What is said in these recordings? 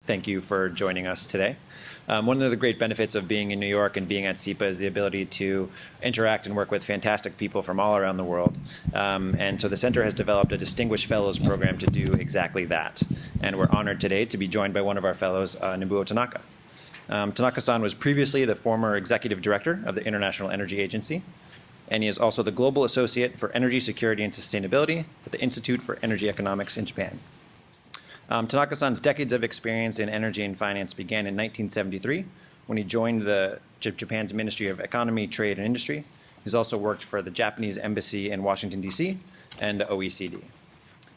Thank you for joining us today. One of the great benefits of being in New York and being at SEPA is the ability to interact and work with fantastic people from all around the world. And so the center has developed a Distinguished Fellows program to do exactly that. And we're honored today to be joined by one of our fellows, Nobuo Tanaka. Tanaka-san was previously the former executive director of the International Energy Agency, and he is also the Global Associate for Energy Security and Sustainability at the Institute for Energy Economics in Japan. Tanaka-san's decades of experience in energy and finance began in 1973 when he joined Japan's Ministry of Economy, Trade, and Industry. He's also worked for the Japanese Embassy in Washington, D.C., and the OECD.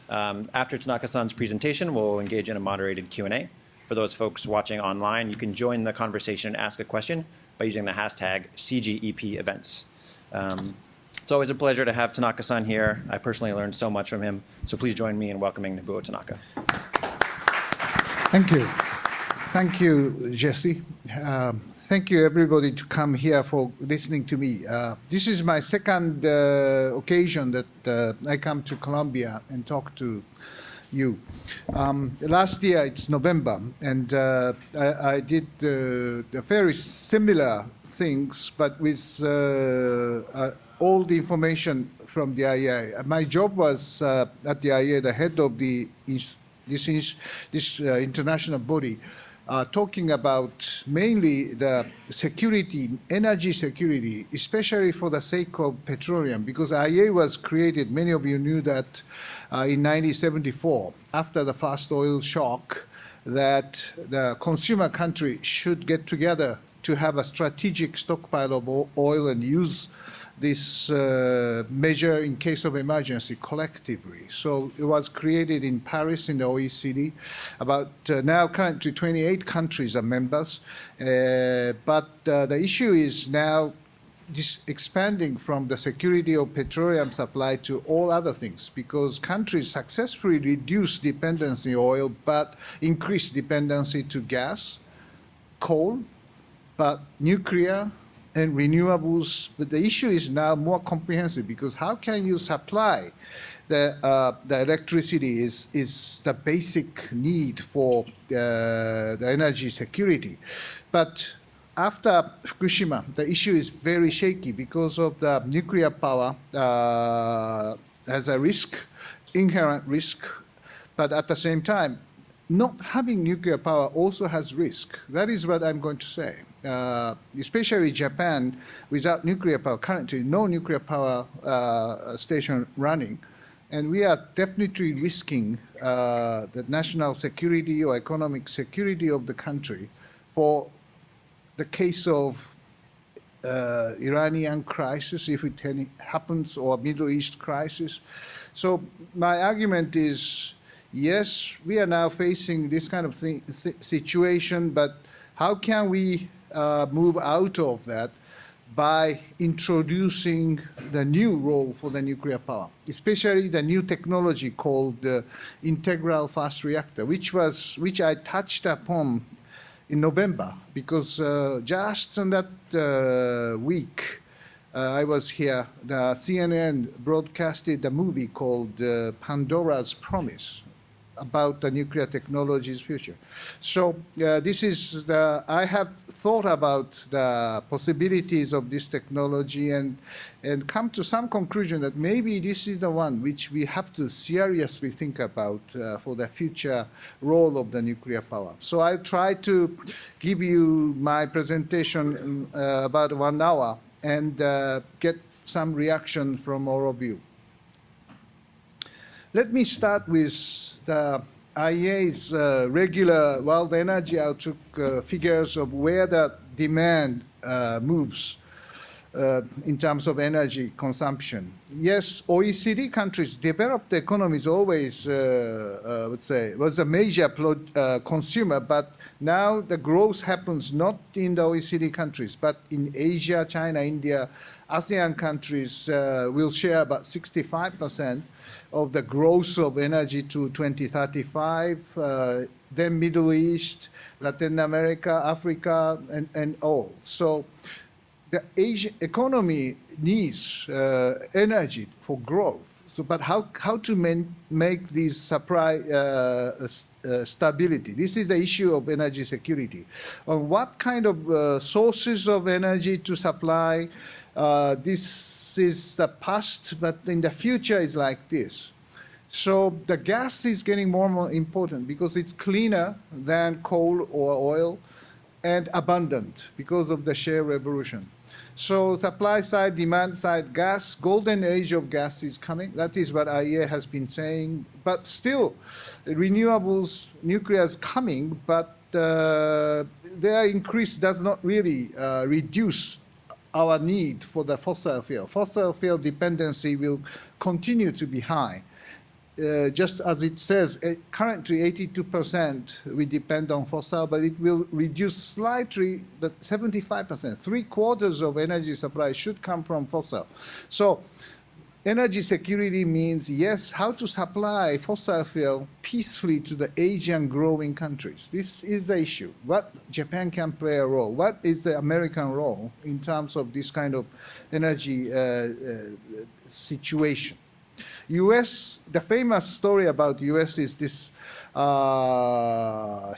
After Tanaka-san's presentation, we'll engage in a moderated Q&A. For those folks watching online, you can join the conversation and ask a question by using the hashtag CGEP events. It's always a pleasure to have Tanaka-san here. I personally learned so much from him, so please join me in welcoming Nobuo Tanaka. Thank you. Thank you, Jesse. Thank you, everybody, to come here for listening to me. This is my second occasion that I come to Colombia and talk to you. Last year, it's November, and I did the very similar things, but with all the information from the IEA. My job was at the IEA, the head of this international body, talking about mainly the security, energy security, especially for the sake of petroleum, because IEA was created, many of you knew that in 1974, after the first oil shock, that the consumer country should get together to have a strategic stockpile of oil and use this measure in case of emergency collectively. So it was created in Paris in the OECD. About now currently 28 countries are members. But the issue is now this expanding from the security of petroleum supply to all other things, because countries successfully reduce dependency on oil but increase dependency to gas, coal, but nuclear, and renewables. But the issue is now more comprehensive, because how can you supply the electricity is the basic need for the energy security. But after Fukushima, the issue is very shaky because of the nuclear power as a risk, inherent risk, but at the same time, not having nuclear power also has risk. That is what I'm going to say. Especially Japan, without nuclear power, currently no nuclear power station running, and we are definitely risking the national security or economic security of the country for the case of Iranian crisis, if it happens, or Middle East crisis. So my argument is, yes, we are now facing this kind of situation, but how can we move out of that by introducing the new role for the nuclear power, especially the new technology called integral fast reactor, which I touched upon in November, because just on that week I was here, the CNN broadcasted a movie called Pandora's Promise, about the nuclear technology's future. So this is I have thought about the possibilities of this technology and come to some conclusion that maybe this is the one which we have to seriously think about for the future role of the nuclear power. So I'll try to give you my presentation in about 1 hour and get some reaction from all of you. Let me start with the IEA's regular World Energy Outlook figures of where the demand moves in terms of energy consumption. Yes, OECD countries, developed economies always, would say, was a major consumer, but now the growth happens not in the OECD countries, but in Asia, China, India, ASEAN countries will share about 65% of the growth of energy to 2035, then Middle East, Latin America, Africa, and all. So the Asian economy needs energy for growth. So, but how to make these supply stability? This is the issue of energy security. On what kind of sources of energy to supply? This is the past, but in the future is like this. So the gas is getting more and more important because it's cleaner than coal or oil and abundant because of the shale revolution. So supply side, demand side, gas, golden age of gas is coming. That is what IEA has been saying. But still, renewables, nuclear is coming, but their increase does not really reduce our need for the fossil fuel. Fossil fuel dependency will continue to be high. Just as it says, currently 82% we depend on fossil, but it will reduce slightly, but 75%. 3/4 of energy supply should come from fossil. So energy security means, yes, how to supply fossil fuel peacefully to the Asian growing countries. This is the issue. What Japan can play a role? What is the American role in terms of this kind of energy situation? U.S., the famous story about U.S. is this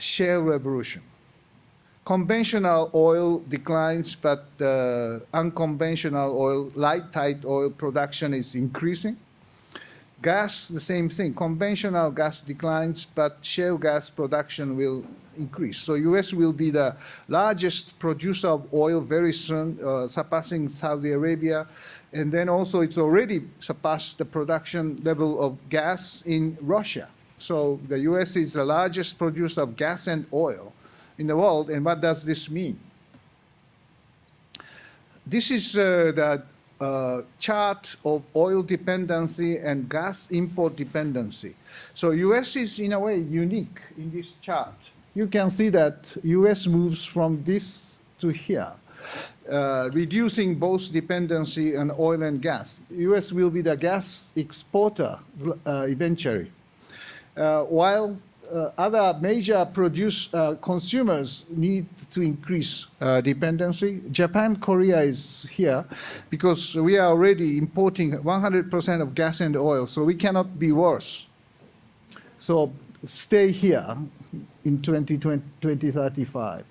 shale revolution. Conventional oil declines, but unconventional oil, light tight oil production is increasing. Gas, the same thing. Conventional gas declines, but shale gas production will increase. So U.S. will be the largest producer of oil very soon, surpassing Saudi Arabia. And then also it's already surpassed the production level of gas in Russia. So the U.S. is the largest producer of gas and oil in the world. And what does this mean? This is the chart of oil dependency and gas import dependency. So U.S. is in a way unique in this chart. You can see that U.S. moves from this to here. Reducing both dependency on oil and gas. U.S. will be the gas exporter eventually, while other major consumers need to increase dependency. Japan, Korea is here because we are already importing 100% of gas and oil, so we cannot be worse. So stay here in 2035.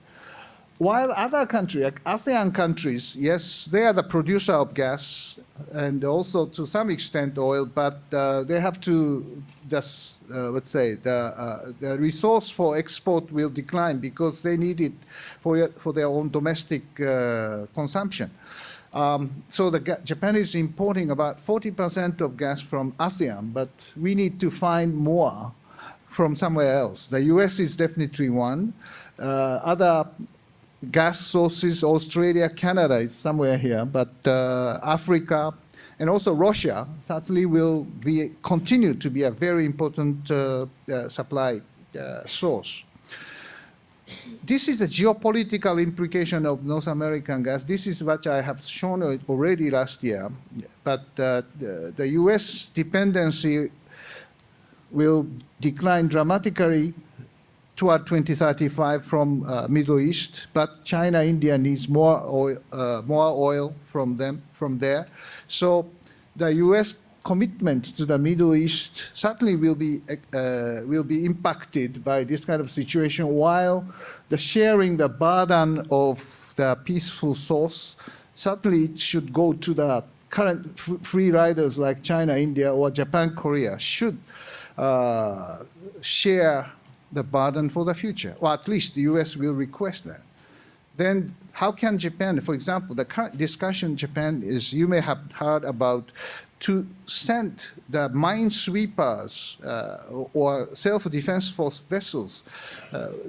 While other countries, like ASEAN countries, yes, they are the producer of gas and also to some extent oil, but they have to just, let's say, the resource for export will decline because they need it for their own domestic consumption. So Japan is importing about 40% of gas from ASEAN, but we need to find more from somewhere else. The U.S. is definitely one. Other gas sources, Australia, Canada is somewhere here, but Africa and also Russia certainly will continue to be a very important supply source. This is the geopolitical implication of North American gas. This is what I have shown already last year, but the U.S. dependency will decline dramatically toward 2035 from Middle East, but China, India needs more oil from there. So the U.S. commitment to the Middle East certainly will be impacted by this kind of situation, while the sharing the burden of the peaceful source certainly it should go to the current free riders like China, India, or Japan, Korea should share the burden for the future, or at least the U.S. will request that. Then how can Japan, for example, the current discussion in Japan is, you may have heard about, to send the minesweepers or self-defense force vessels.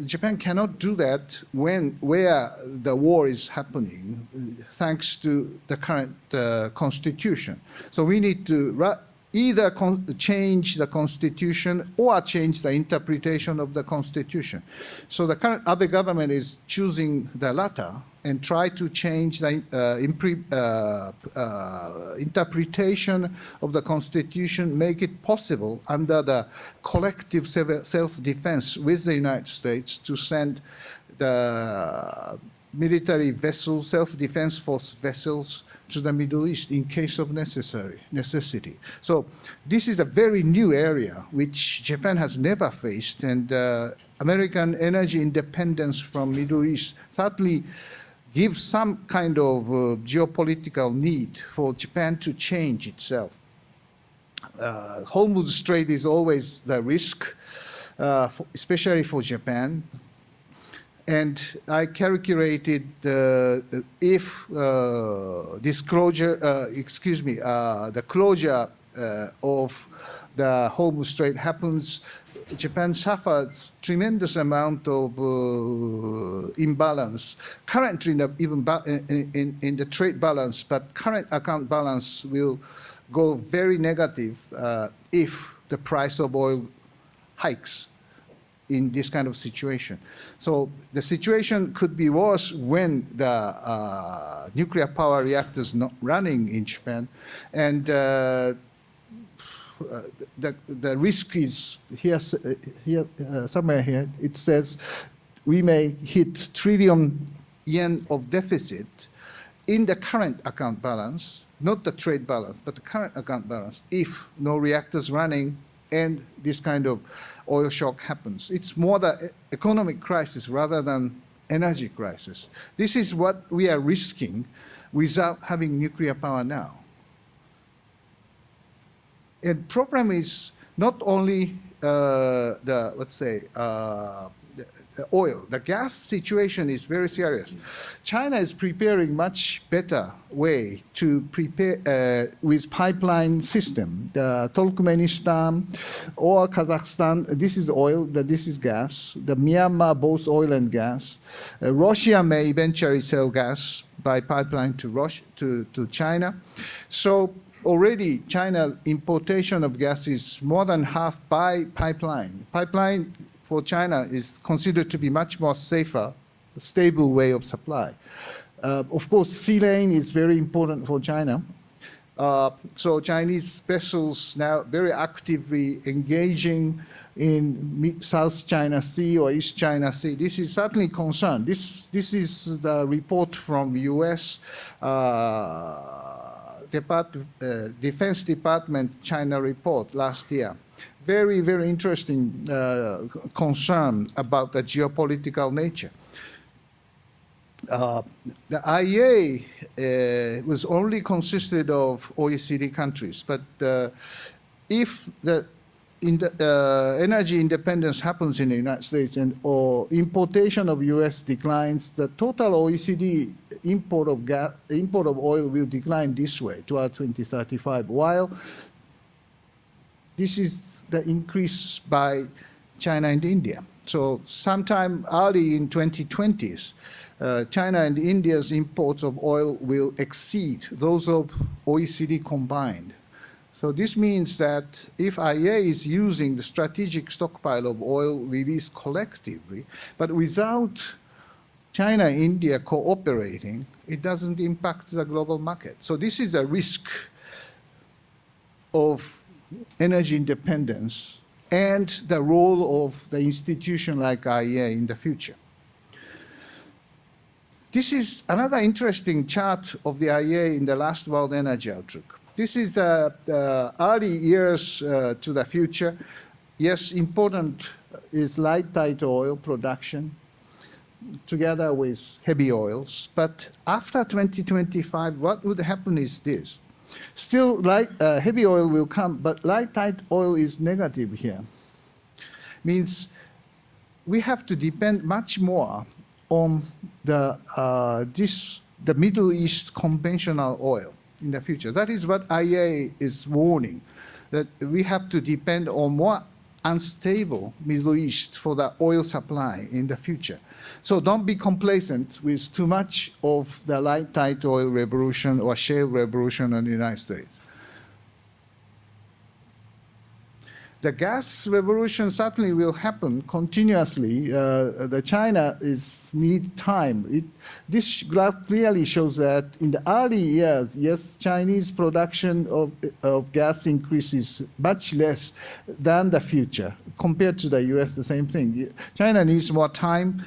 Japan cannot do that where the war is happening, thanks to the current constitution. So we need to either change the constitution or change the interpretation of the constitution. So the current Abe government is choosing the latter and try to change the interpretation of the constitution, make it possible under the collective self-defense with the United States to send the military vessels, self-defense force vessels to the Middle East in case of necessity. So this is a very new area which Japan has never faced, and American energy independence from Middle East certainly gives some kind of geopolitical need for Japan to change itself. Hormuz Strait is always the risk, especially for Japan. And I calculated if the closure of the Hormuz Strait happens, Japan suffers tremendous amount of imbalance. Currently, even in the trade balance, but current account balance will go very negative if the price of oil hikes in this kind of situation. So the situation could be worse when the nuclear power reactors not running in Japan, and the risk is here somewhere here. It says we may hit trillion yen of deficit in the current account balance, not the trade balance, but the current account balance, if no reactors running and this kind of oil shock happens. It's more the economic crisis rather than energy crisis. This is what we are risking without having nuclear power now. And problem is not only the, let's say, the oil. The gas situation is very serious. China is preparing much better way to prepare with pipeline system. The Turkmenistan or Kazakhstan, this is oil, this is gas. The Myanmar, both oil and gas. Russia may eventually sell gas by pipeline to China. So already China's importation of gas is more than half by pipeline. Pipeline for China is considered to be much more safer, stable way of supply. Of course, sea lane is very important for China. So Chinese vessels now very actively engaging in South China Sea or East China Sea. This is certainly a concern. This is the report from U.S. Defense Department China report last year. Very, very interesting concern about the geopolitical nature. The IEA was only consisted of OECD countries, but if the energy independence happens in the United States or importation of U.S. declines, the total OECD import of oil will decline this way toward 2035, while this is the increase by China and India. So sometime early in 2020s, China and India's imports of oil will exceed those of OECD combined. So this means that if IEA is using the strategic stockpile of oil released collectively, but without China and India cooperating, it doesn't impact the global market. So this is a risk of energy independence and the role of the institution like IEA in the future. This is another interesting chart of the IEA in the last World Energy Outlook. This is the early years to the future. Yes, important is light tight oil production together with heavy oils. But after 2025, what would happen is this. Still, heavy oil will come, but light tight oil is negative here. Means we have to depend much more on the Middle East conventional oil in the future. That is what IEA is warning, that we have to depend on more unstable Middle East for the oil supply in the future. So don't be complacent with too much of the light tight oil revolution or shale revolution in the United States. The gas revolution certainly will happen continuously. The China need time. This graph clearly shows that in the early years, yes, Chinese production of gas increases much less than the future. Compared to the US, the same thing. China needs more time.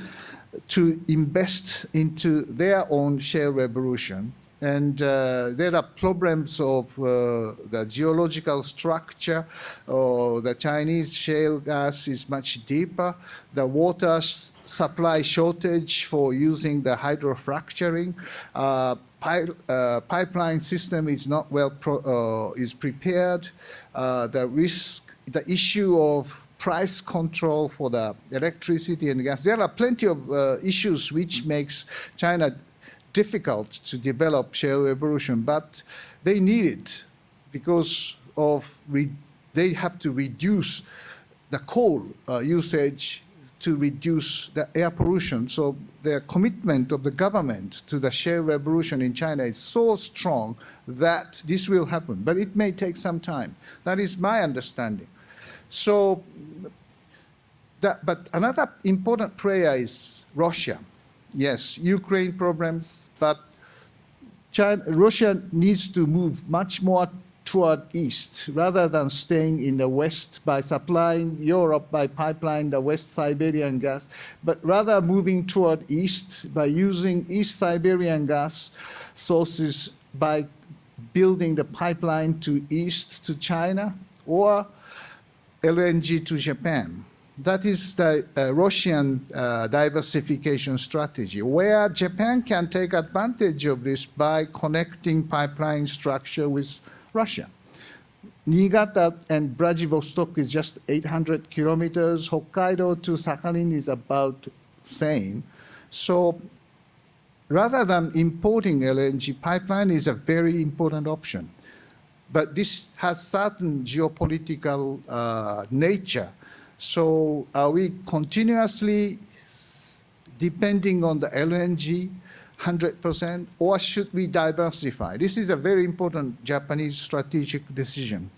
to invest into their own shale revolution. And there are problems of the geological structure. The Chinese shale gas is much deeper. The water supply shortage for using the hydrofracturing. Pipeline system is not well is prepared. The issue of price control for the electricity and gas. There are plenty of issues which makes China difficult to develop shale revolution, but they need it because of they have to reduce the coal usage to reduce the air pollution. So the commitment of the government to the shale revolution in China is so strong that this will happen, but it may take some time. That is my understanding. So, but another important player is Russia. Yes, Ukraine problems, but Russia needs to move much more toward east rather than staying in the west by supplying Europe by pipeline, the West Siberian gas, but rather moving toward east by using East Siberian gas sources by building the pipeline to east to China or LNG to Japan. That is the Russian diversification strategy, where Japan can take advantage of this by connecting pipeline structure with Russia. Niigata and Vladivostok is just 800 kilometers. Hokkaido to Sakhalin is about same. So rather than importing LNG, pipeline is a very important option. But this has certain geopolitical nature. So are we continuously depending on the LNG 100%, or should we diversify? This is a very important Japanese strategic decision.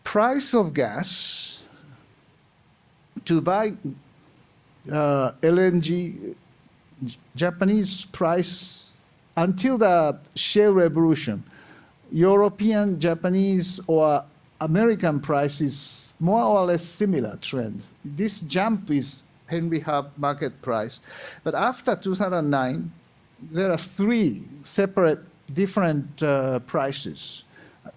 Price of gas to buy LNG, Japanese price until the shale revolution, European, Japanese, or American prices more or less similar trend. This jump is Henry Hub market price. But after 2009, there are three separate different prices.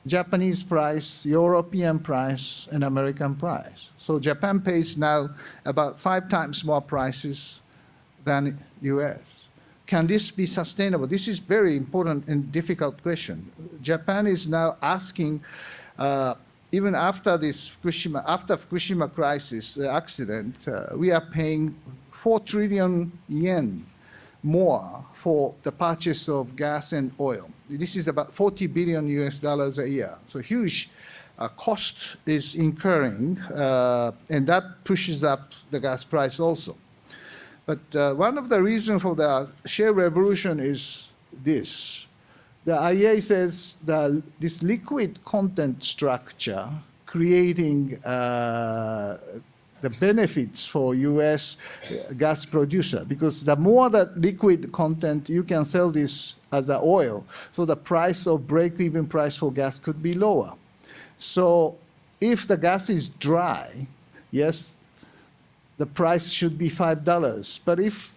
Japanese price, European price, and American price. So Japan pays now about 5 times more prices than US. Can this be sustainable? This is very important and difficult question. Japan is now asking, even after this Fukushima crisis accident, we are paying 4 trillion yen more for the purchase of gas and oil. This is about $40 billion a year. So huge cost is incurring, and that pushes up the gas price also. But one of the reasons for the shale revolution is this. The IEA says that this liquid content structure creating the benefits for US gas producer, because the more that liquid content, you can sell this as a oil, so the price of break-even price for gas could be lower. So if the gas is dry, yes, the price should be $5. But if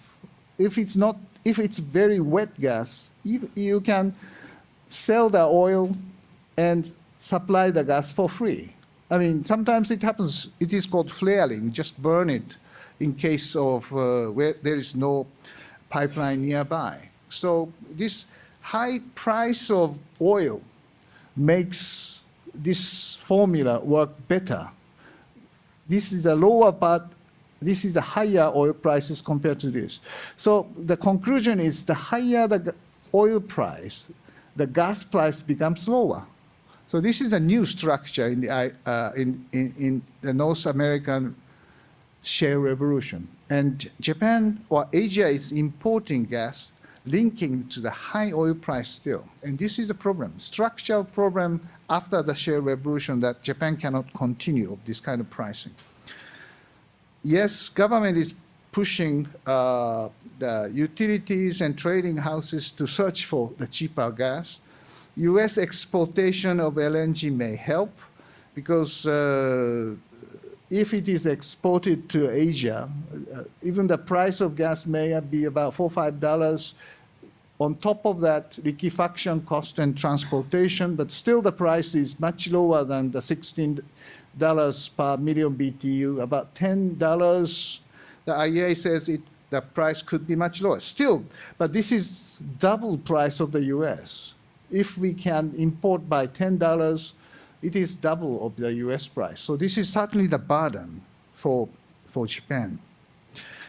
it's not, if it's very wet gas, you can sell the oil and supply the gas for free. I mean, sometimes it happens, it is called flaring, just burn it in case of where there is no pipeline nearby. So this high price of oil makes this formula work better. This is a lower part, this is a higher oil prices compared to this. So the conclusion is the higher the oil price, the gas price becomes lower. So this is a new structure in the North American shale revolution. And Japan or Asia is importing gas, linking to the high oil price still. And this is a problem, structural problem after the shale revolution, that Japan cannot continue this kind of pricing. Yes, government is pushing the utilities and trading houses to search for the cheaper gas. US exportation of LNG may help because if it is exported to Asia, even the price of gas may be about $4 or $5. On top of that, liquefaction cost and transportation, but still the price is much lower than the $16 per million BTU, about $10. The IEA says the price could be much lower. Still, but this is double price of the US. If we can import by $10, it is double of the US price. So this is certainly the burden for Japan.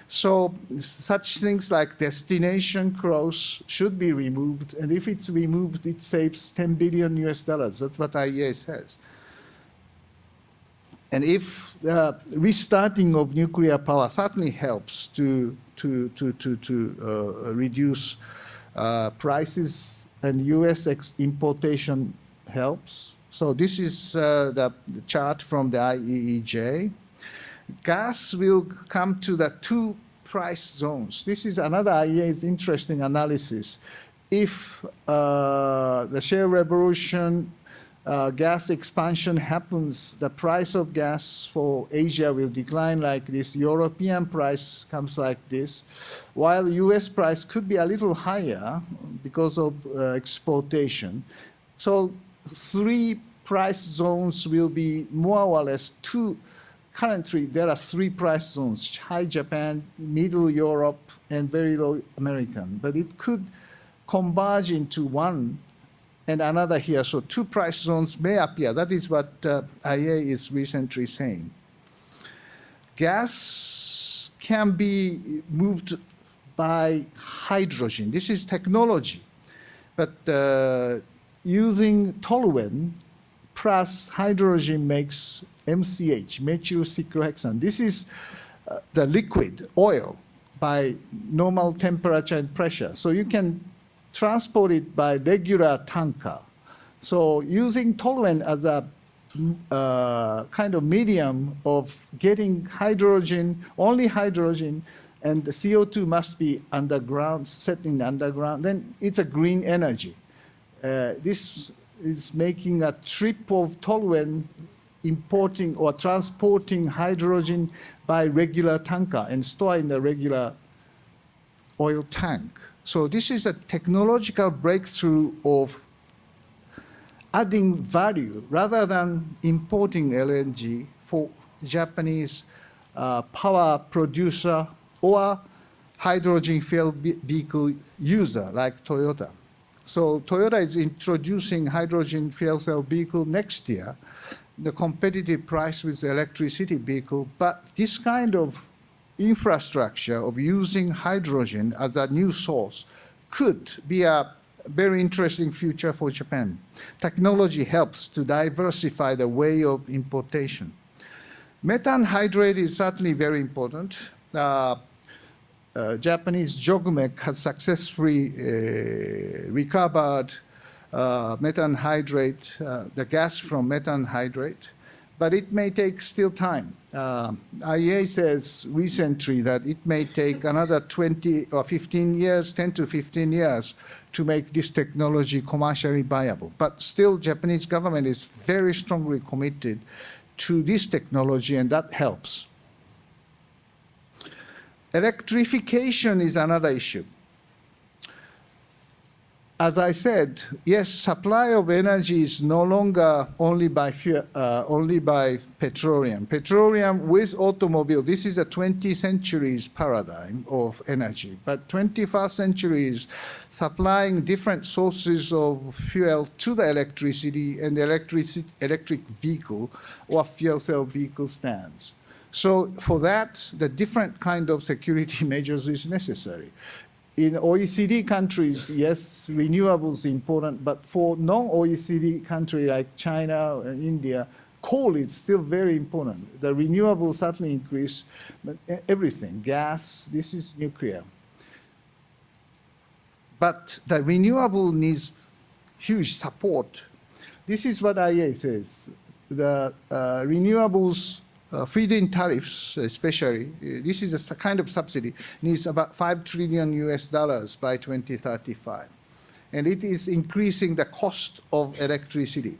So such things like destination clause should be removed, and if it's removed, it saves $10 billion US. That's what IEA says. And if restarting of nuclear power certainly helps to reduce prices, and US importation helps. So this is the chart from the IEEJ. Gas will come to the two price zones. This is another IEA's interesting analysis. If the shale revolution, gas expansion happens, the price of gas for Asia will decline like this. European price comes like this, while US price could be a little higher because of exportation. So three price zones will be more or less two. Currently, there are three price zones: high Japan, middle Europe, and very low American. But it could converge into one and another here. So two price zones may appear. That is what IEA is recently saying. Gas can be moved by hydrogen. This is technology. But using toluene plus hydrogen makes MCH, methyl cyclohexane. This is the liquid oil by normal temperature and pressure. So you can transport it by regular tanker. So using toluene as a kind of medium of getting hydrogen, only hydrogen, and the CO2 must be underground, set in the underground, then it's a green energy. This is making a trip of toluene importing or transporting hydrogen by regular tanker and store in the regular oil tank. So this is a technological breakthrough of adding value rather than importing LNG for Japanese power producer or hydrogen fuel vehicle user like Toyota. So Toyota is introducing hydrogen fuel cell vehicle next year, the competitive price with the electricity vehicle, but this kind of infrastructure of using hydrogen as a new source could be a very interesting future for Japan. Technology helps to diversify the way of importation. Methane hydrate is certainly very important. Japanese JOGMEC has successfully recovered methane hydrate, the gas from methane hydrate, but it may take still time. IEA says recently that it may take another 20 or 15 years, 10 to 15 years to make this technology commercially viable. But still, Japanese government is very strongly committed to this technology, and that helps. Electrification is another issue. As I said, yes, supply of energy is no longer only by petroleum. Petroleum with automobile, this is a 20th century's paradigm of energy. But 21st century is supplying different sources of fuel to the electricity and the electric vehicle or fuel cell vehicle stands. So for that, the different kind of security measures is necessary. In OECD countries, yes, renewables is important, but for non-OECD countries like China and India, coal is still very important. The renewables certainly increase, but everything, gas, this is nuclear. But the renewable needs huge support. This is what IEA says. The renewables feed-in tariffs, especially, this is a kind of subsidy, needs about $5 trillion by 2035. And it is increasing the cost of electricity.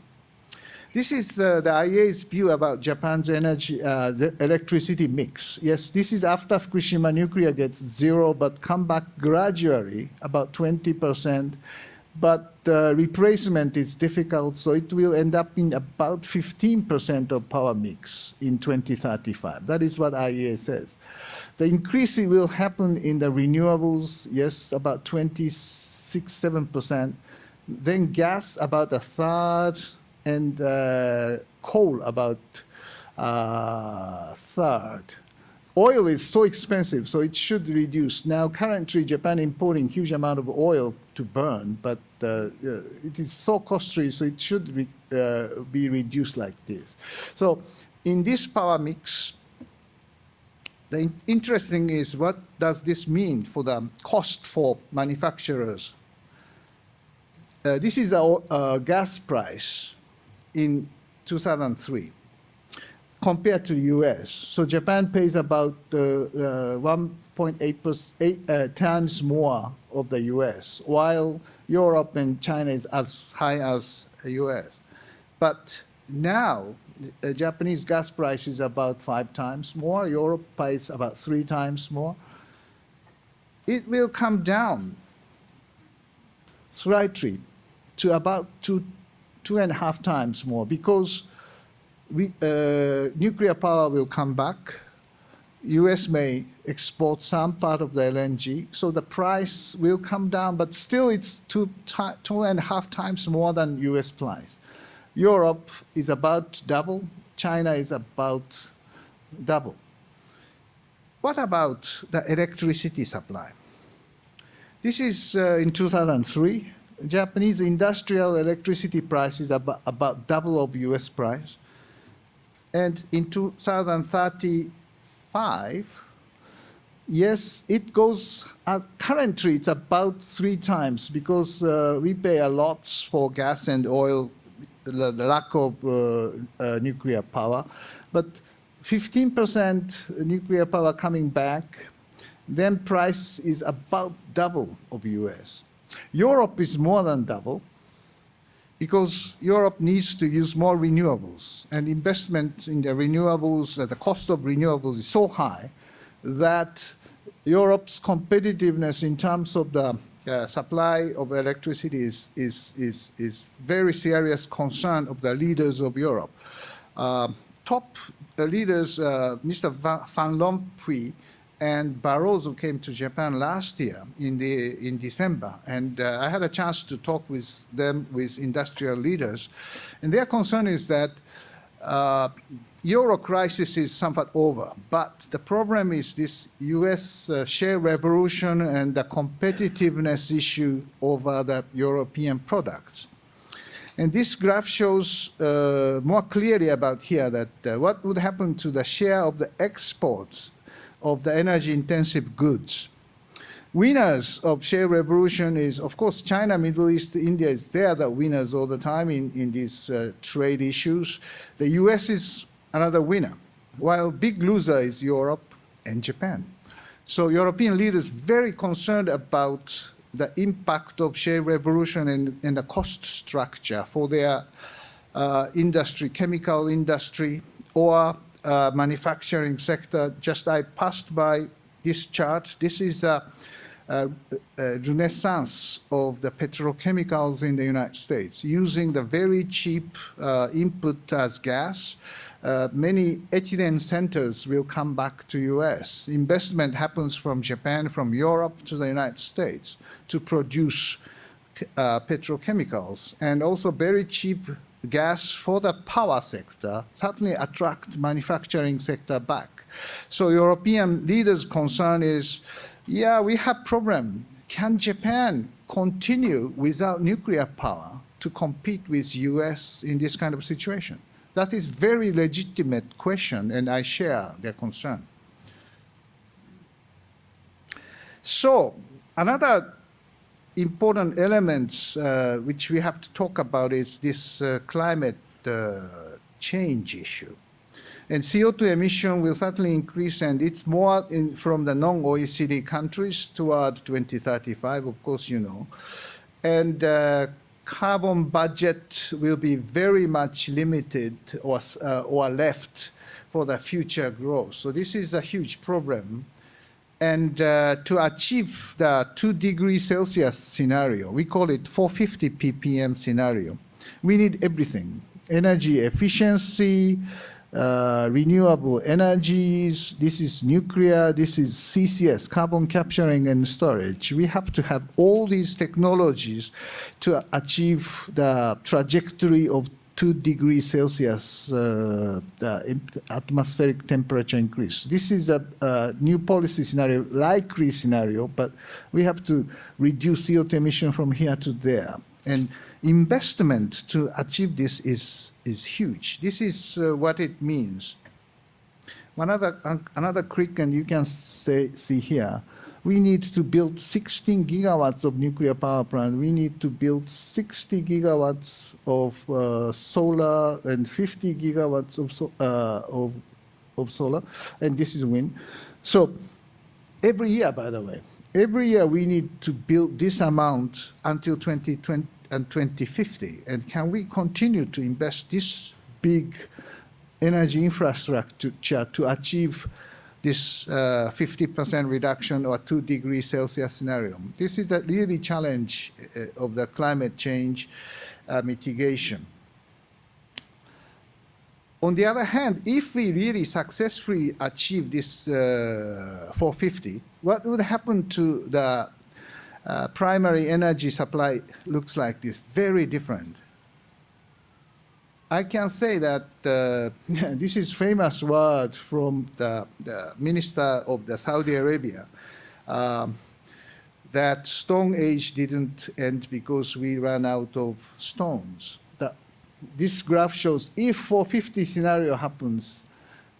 This is the IEA's view about Japan's energy, the electricity mix. Yes, this is after Fukushima nuclear gets zero, but come back gradually, about 20%. But the replacement is difficult, so it will end up in about 15% of power mix in 2035. That is what IEA says. The increase will happen in the renewables, yes, about 26-7%. Then gas, about a third, and coal, about a third. Oil is so expensive, so it should reduce. Now, currently, Japan importing huge amount of oil to burn, but it is so costly, so it should be reduced like this. So, in this power mix, the interesting is what does this mean for the cost for manufacturers? This is a gas price in 2003 compared to US. So Japan pays about 1.8 times more of the US, while Europe and China is as high as the US. But now, Japanese gas price is about 5 times more. Europe pays about 3 times more. It will come down slightly to about 2.5 times more because nuclear power will come back. US may export some part of the LNG, so the price will come down, but still it's 2.5 times more than US price. Europe is about double. China is about double. What about the electricity supply? This is in 2003. Japanese industrial electricity price is about double of US price. And in 2035, yes, it goes, currently it's about 3 times because we pay a lot for gas and oil, the lack of nuclear power. But 15% nuclear power coming back, then price is about double of US. Europe is more than double because Europe needs to use more renewables, and investment in the renewables, the cost of renewables is so high that Europe's competitiveness in terms of the supply of electricity is very serious concern of the leaders of Europe. Top leaders, Mr. Van Rompuy and Barroso came to Japan last year in December, and I had a chance to talk with them, with industrial leaders, and their concern is that Euro crisis is somewhat over, but the problem is this US shale revolution and the competitiveness issue over the European products. And this graph shows more clearly about here that what would happen to the share of the exports of the energy-intensive goods. Winners of shale revolution is, of course, China, Middle East, India is there, the winners all the time in these trade issues. The US is another winner, while big loser is Europe and Japan. So European leaders very concerned about the impact of shale revolution and the cost structure for their industry, chemical industry, or manufacturing sector. Just I passed by this chart. This is a renaissance of the petrochemicals in the United States, using the very cheap input as gas. Many ethylene centers will come back to US. Investment happens from Japan, from Europe to the United States to produce petrochemicals, and also very cheap gas for the power sector certainly attract manufacturing sector back. So European leaders' concern is, yeah, we have problem. Can Japan continue without nuclear power to compete with US in this kind of situation? That is very legitimate question, and I share their concern. So another important elements which we have to talk about is this climate change issue. And CO2 emission will certainly increase, and it's more from the non-OECD countries toward 2035, of course, you know. And carbon budget will be very much limited or left for the future growth. So this is a huge problem. And to achieve the 2 degrees Celsius scenario, we call it 450 ppm scenario, we need everything: energy efficiency, renewable energies, this is nuclear, this is CCS, carbon capturing and storage. We have to have all these technologies to achieve the trajectory of 2 degrees Celsius atmospheric temperature increase. This is a new policy scenario, likely scenario, but we have to reduce CO2 emission from here to there. And investment to achieve this is huge. This is what it means. Another quick, and you can see here, we need to build 16 gigawatts of nuclear power plant. We need to build 60 gigawatts of solar and 50 gigawatts of solar, and this is wind. So every year, by the way, every year we need to build this amount until 2020 and 2050. And can we continue to invest this big energy infrastructure to achieve this 50% reduction or 2 degrees Celsius scenario? This is a really challenge of the climate change mitigation. On the other hand, if we really successfully achieve this 450, what would happen to the primary energy supply? Looks like this, very different. I can say that this is famous word from the minister of the Saudi Arabia, that Stone Age didn't end because we ran out of stones. This graph shows if 450 scenario happens,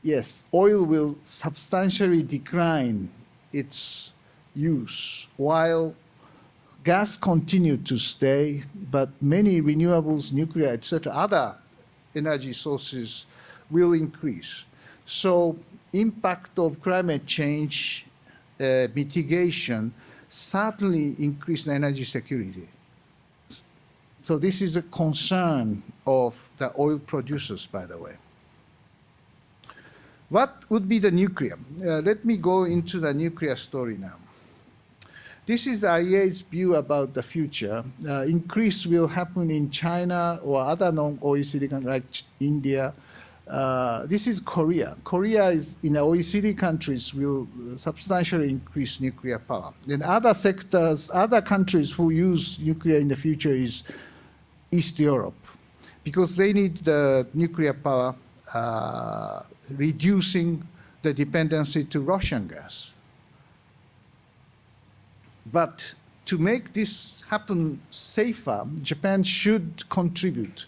yes, oil will substantially decline its use while gas continued to stay, but many renewables, nuclear, etc., other energy sources will increase. So impact of climate change mitigation certainly increase energy security. So this is a concern of the oil producers, by the way. What would be the nuclear? Let me go into the nuclear story now. This is the IEA's view about the future. Increase will happen in China or other non-OECD countries like India. This is Korea. Korea is in the OECD countries will substantially increase nuclear power. And other sectors, other countries who use nuclear in the future is East Europe, because they need the nuclear power, reducing the dependency to Russian gas. But to make this happen safer, Japan should contribute.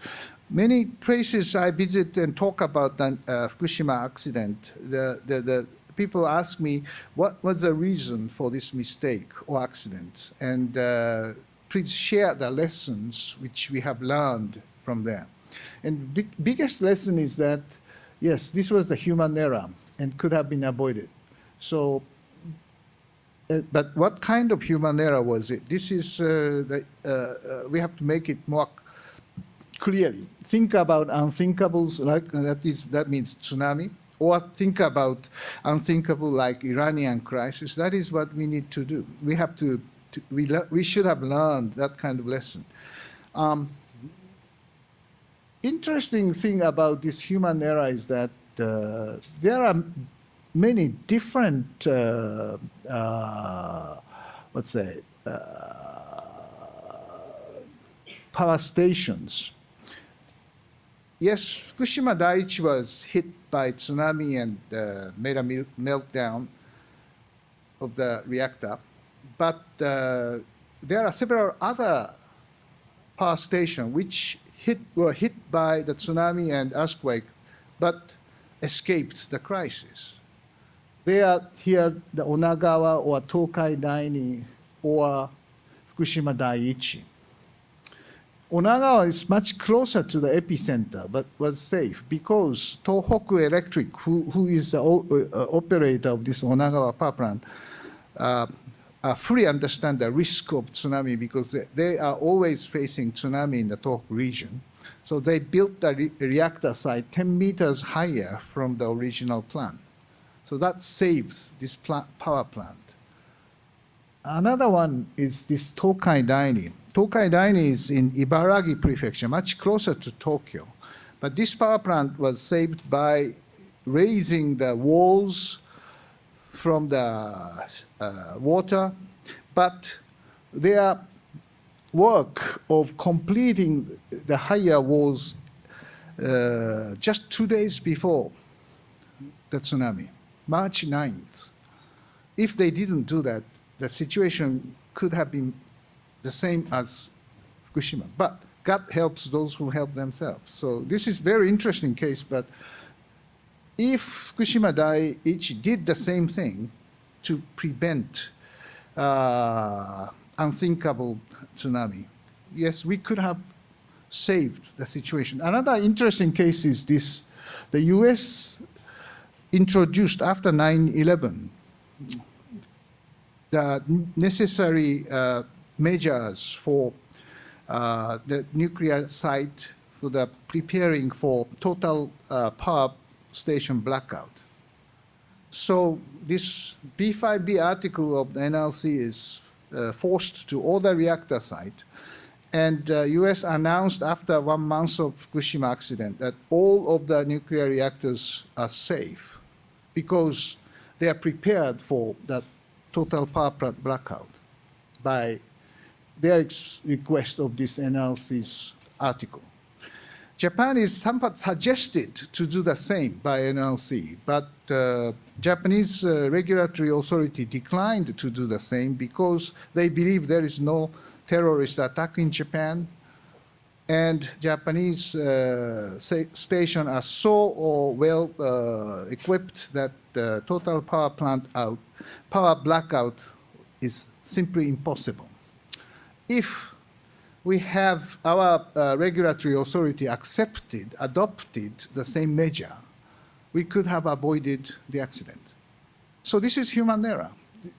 Many places I visit and talk about the Fukushima accident, the people ask me, what was the reason for this mistake or accident? And please share the lessons which we have learned from there. And biggest lesson is that, yes, this was a human error and could have been avoided. So, but what kind of human error was it? This is, we have to make it more clearly. Think about unthinkables, like that means tsunami, or think about unthinkable like Iranian crisis. That is what we need to do. We have to we should have learned that kind of lesson. Interesting thing about this human error is that there are many different, let's say, power stations. Yes, Fukushima Daiichi was hit by tsunami and made a meltdown of the reactor. But there are several other power stations which were hit by the tsunami and earthquake, but escaped the crisis. They are here, the Onagawa or Tokai Daini or Fukushima Daiichi. Onagawa is much closer to the epicenter, but was safe because Tohoku Electric, who is the operator of this Onagawa power plant, fully understand the risk of tsunami because they are always facing tsunami in the Tohoku region. So they built the reactor site 10 meters higher from the original plan. So that saves this power plant. Another one is this Tokai Daini. Tokai Daini is in Ibaragi Prefecture, much closer to Tokyo. But this power plant was saved by raising the walls from the water, but their work of completing the higher walls just 2 days before the tsunami, March 9th. If they didn't do that, the situation could have been the same as Fukushima. But God helps those who help themselves. So this is very interesting case, but if Fukushima Daiichi did the same thing to prevent unthinkable tsunami, yes, we could have saved the situation. Another interesting case is this. The US introduced after 9/11 the necessary measures for the nuclear site for the preparing for total power station blackout. So this B5B article of the NLC is forced to all the reactor site. And US announced after 1 month of Fukushima accident that all of the nuclear reactors are safe because they are prepared for that total power plant blackout by their request of this NLC's article. Japan is somewhat suggested to do the same by NLC, but Japanese regulatory authority declined to do the same because they believe there is no terrorist attack in Japan, and Japanese stations are so well equipped that the total power blackout is simply impossible. If we have our regulatory authority adopted the same measure, we could have avoided the accident. So this is human error.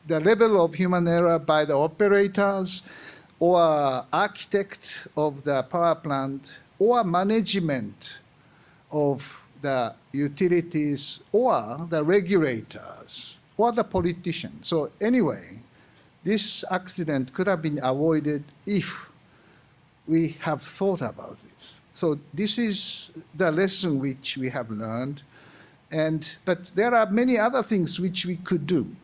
The level of human error by the operators or architect of the power plant or management of the utilities or the regulators or the politicians. So anyway, this accident could have been avoided if we have thought about it. So this is the lesson which we have learned. But there are many other things which we could do.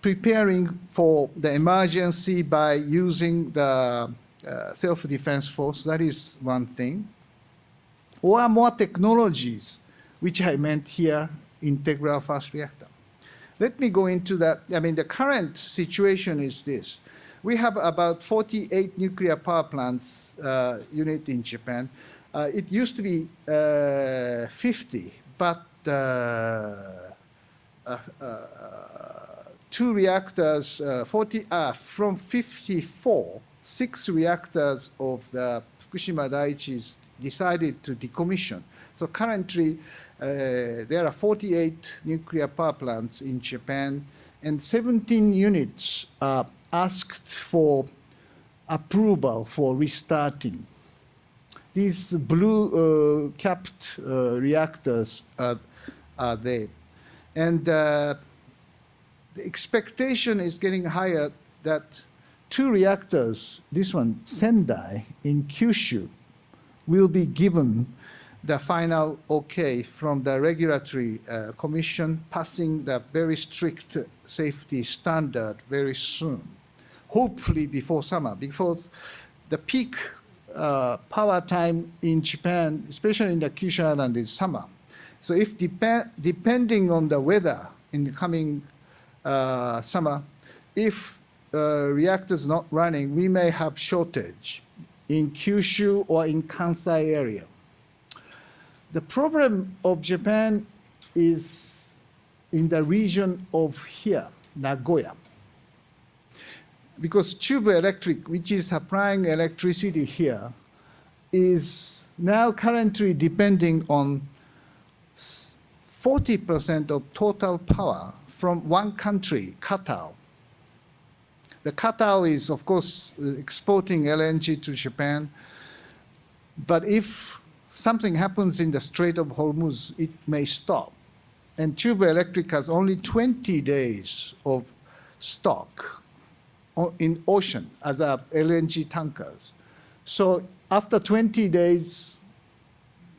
Preparing for the emergency by using the self-defense force, that is one thing. Or more technologies, which I meant here, integral fast reactor. Let me go into that. I mean, the current situation is this. We have about 48 nuclear power plants unit in Japan. It used to be 50, but two reactors, from 54, 6 reactors of the Fukushima Daiichi decided to decommission. So currently, there are 48 nuclear power plants in Japan, and 17 units are asked for approval for restarting. These blue capped reactors are there. And the expectation is getting higher that 2 reactors, this one, Sendai, in Kyushu, will be given the final okay from the regulatory commission, passing the very strict safety standard very soon, hopefully before summer, because the peak power time in Japan, especially in the Kyushu Island, is summer. So if depending on the weather in the coming summer, if reactors not running, we may have shortage in Kyushu or in Kansai area. The problem of Japan is in the region of here, Nagoya. Because Chubu Electric, which is supplying electricity here, is now currently depending on 40% of total power from one country, Qatar. The Qatar is, of course, exporting LNG to Japan. But if something happens in the Strait of Hormuz, it may stop. And Chuba Electric has only 20 days of stock in ocean as a LNG tankers. So after 20 days,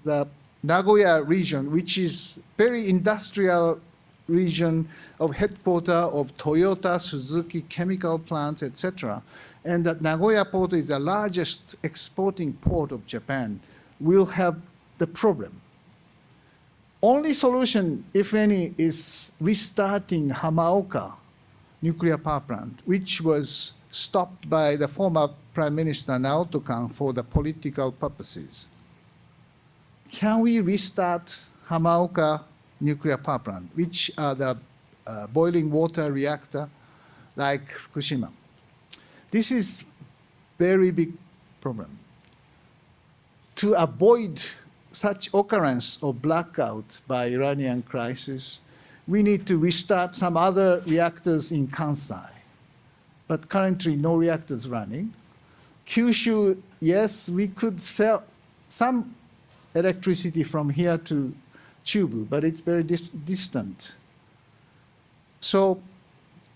the Nagoya region, which is very industrial region of headquarters of Toyota, Suzuki, chemical plants, etc., and that Nagoya port is the largest exporting port of Japan, will have the problem. Only solution, if any, is restarting Hamaoka nuclear power plant, which was stopped by the former Prime Minister Naoto Kan for the political purposes. Can we restart Hamaoka nuclear power plant, which are the boiling water reactor like Fukushima? This is very big problem. To avoid such occurrence of blackout by Iranian crisis, we need to restart some other reactors in Kansai. But currently no reactors running. Kyushu, yes, we could sell some electricity from here to Chubu, but it's very distant. So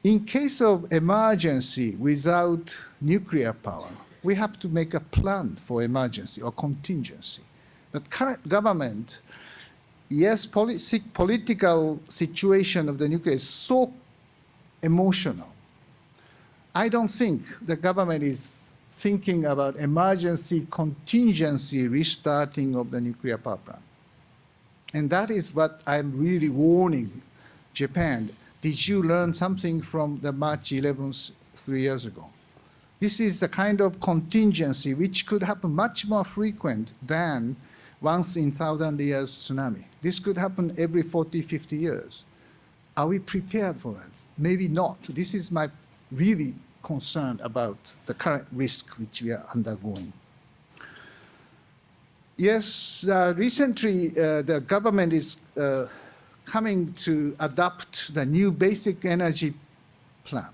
in case of emergency without nuclear power, we have to make a plan for emergency or contingency. But current government, yes, political situation of the nuclear is so emotional. I don't think the government is thinking about emergency contingency restarting of the nuclear power plant. And that is what I'm really warning Japan. Did you learn something from the March 11th 3 years ago? This is the kind of contingency which could happen much more frequent than once in 1,000 years tsunami. This could happen every 40, 50 years. Are we prepared for that? Maybe not. This is my really concern about the current risk which we are undergoing. Yes, recently the government is coming to adopt the new basic energy plan.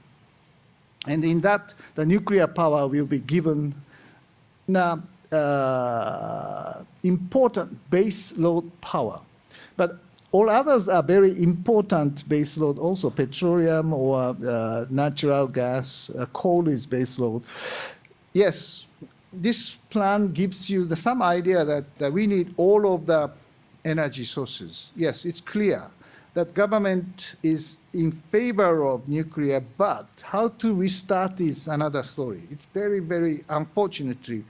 And in that, the nuclear power will be given important base load power. But all others are very important base load also. Petroleum or natural gas, coal is base load. Yes, this plan gives you some idea that we need all of the energy sources. Yes, it's clear that government is in favor of nuclear, but how to restart is another story. It's very, very unfortunately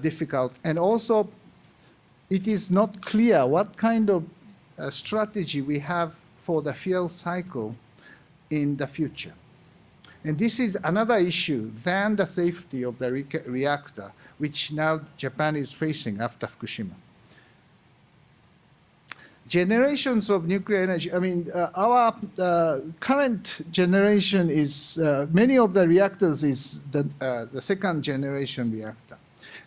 difficult. And also, it is not clear what kind of strategy we have for the fuel cycle in the future. And this is another issue than the safety of the reactor, which now Japan is facing after Fukushima. Generations of nuclear energy, I mean, our current generation is, many of the reactors is the second generation reactor.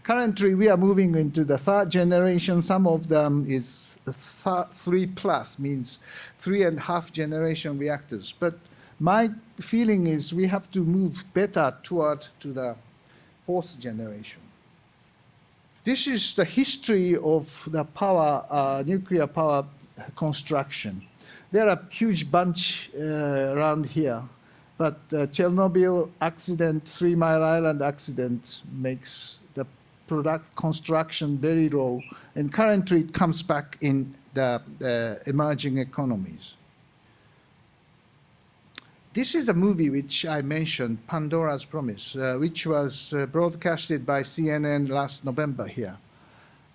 Currently, we are moving into the third generation. Some of them is 3+, means 3.5 generation reactors. But my feeling is we have to move better toward to the fourth generation. This is the history of the power, nuclear power construction. There are a huge bunch around here, but Chernobyl accident, 3 Mile Island accident makes the product construction very low, and currently it comes back in the emerging economies. This is a movie which I mentioned, Pandora's Promise, which was broadcasted by CNN last November here.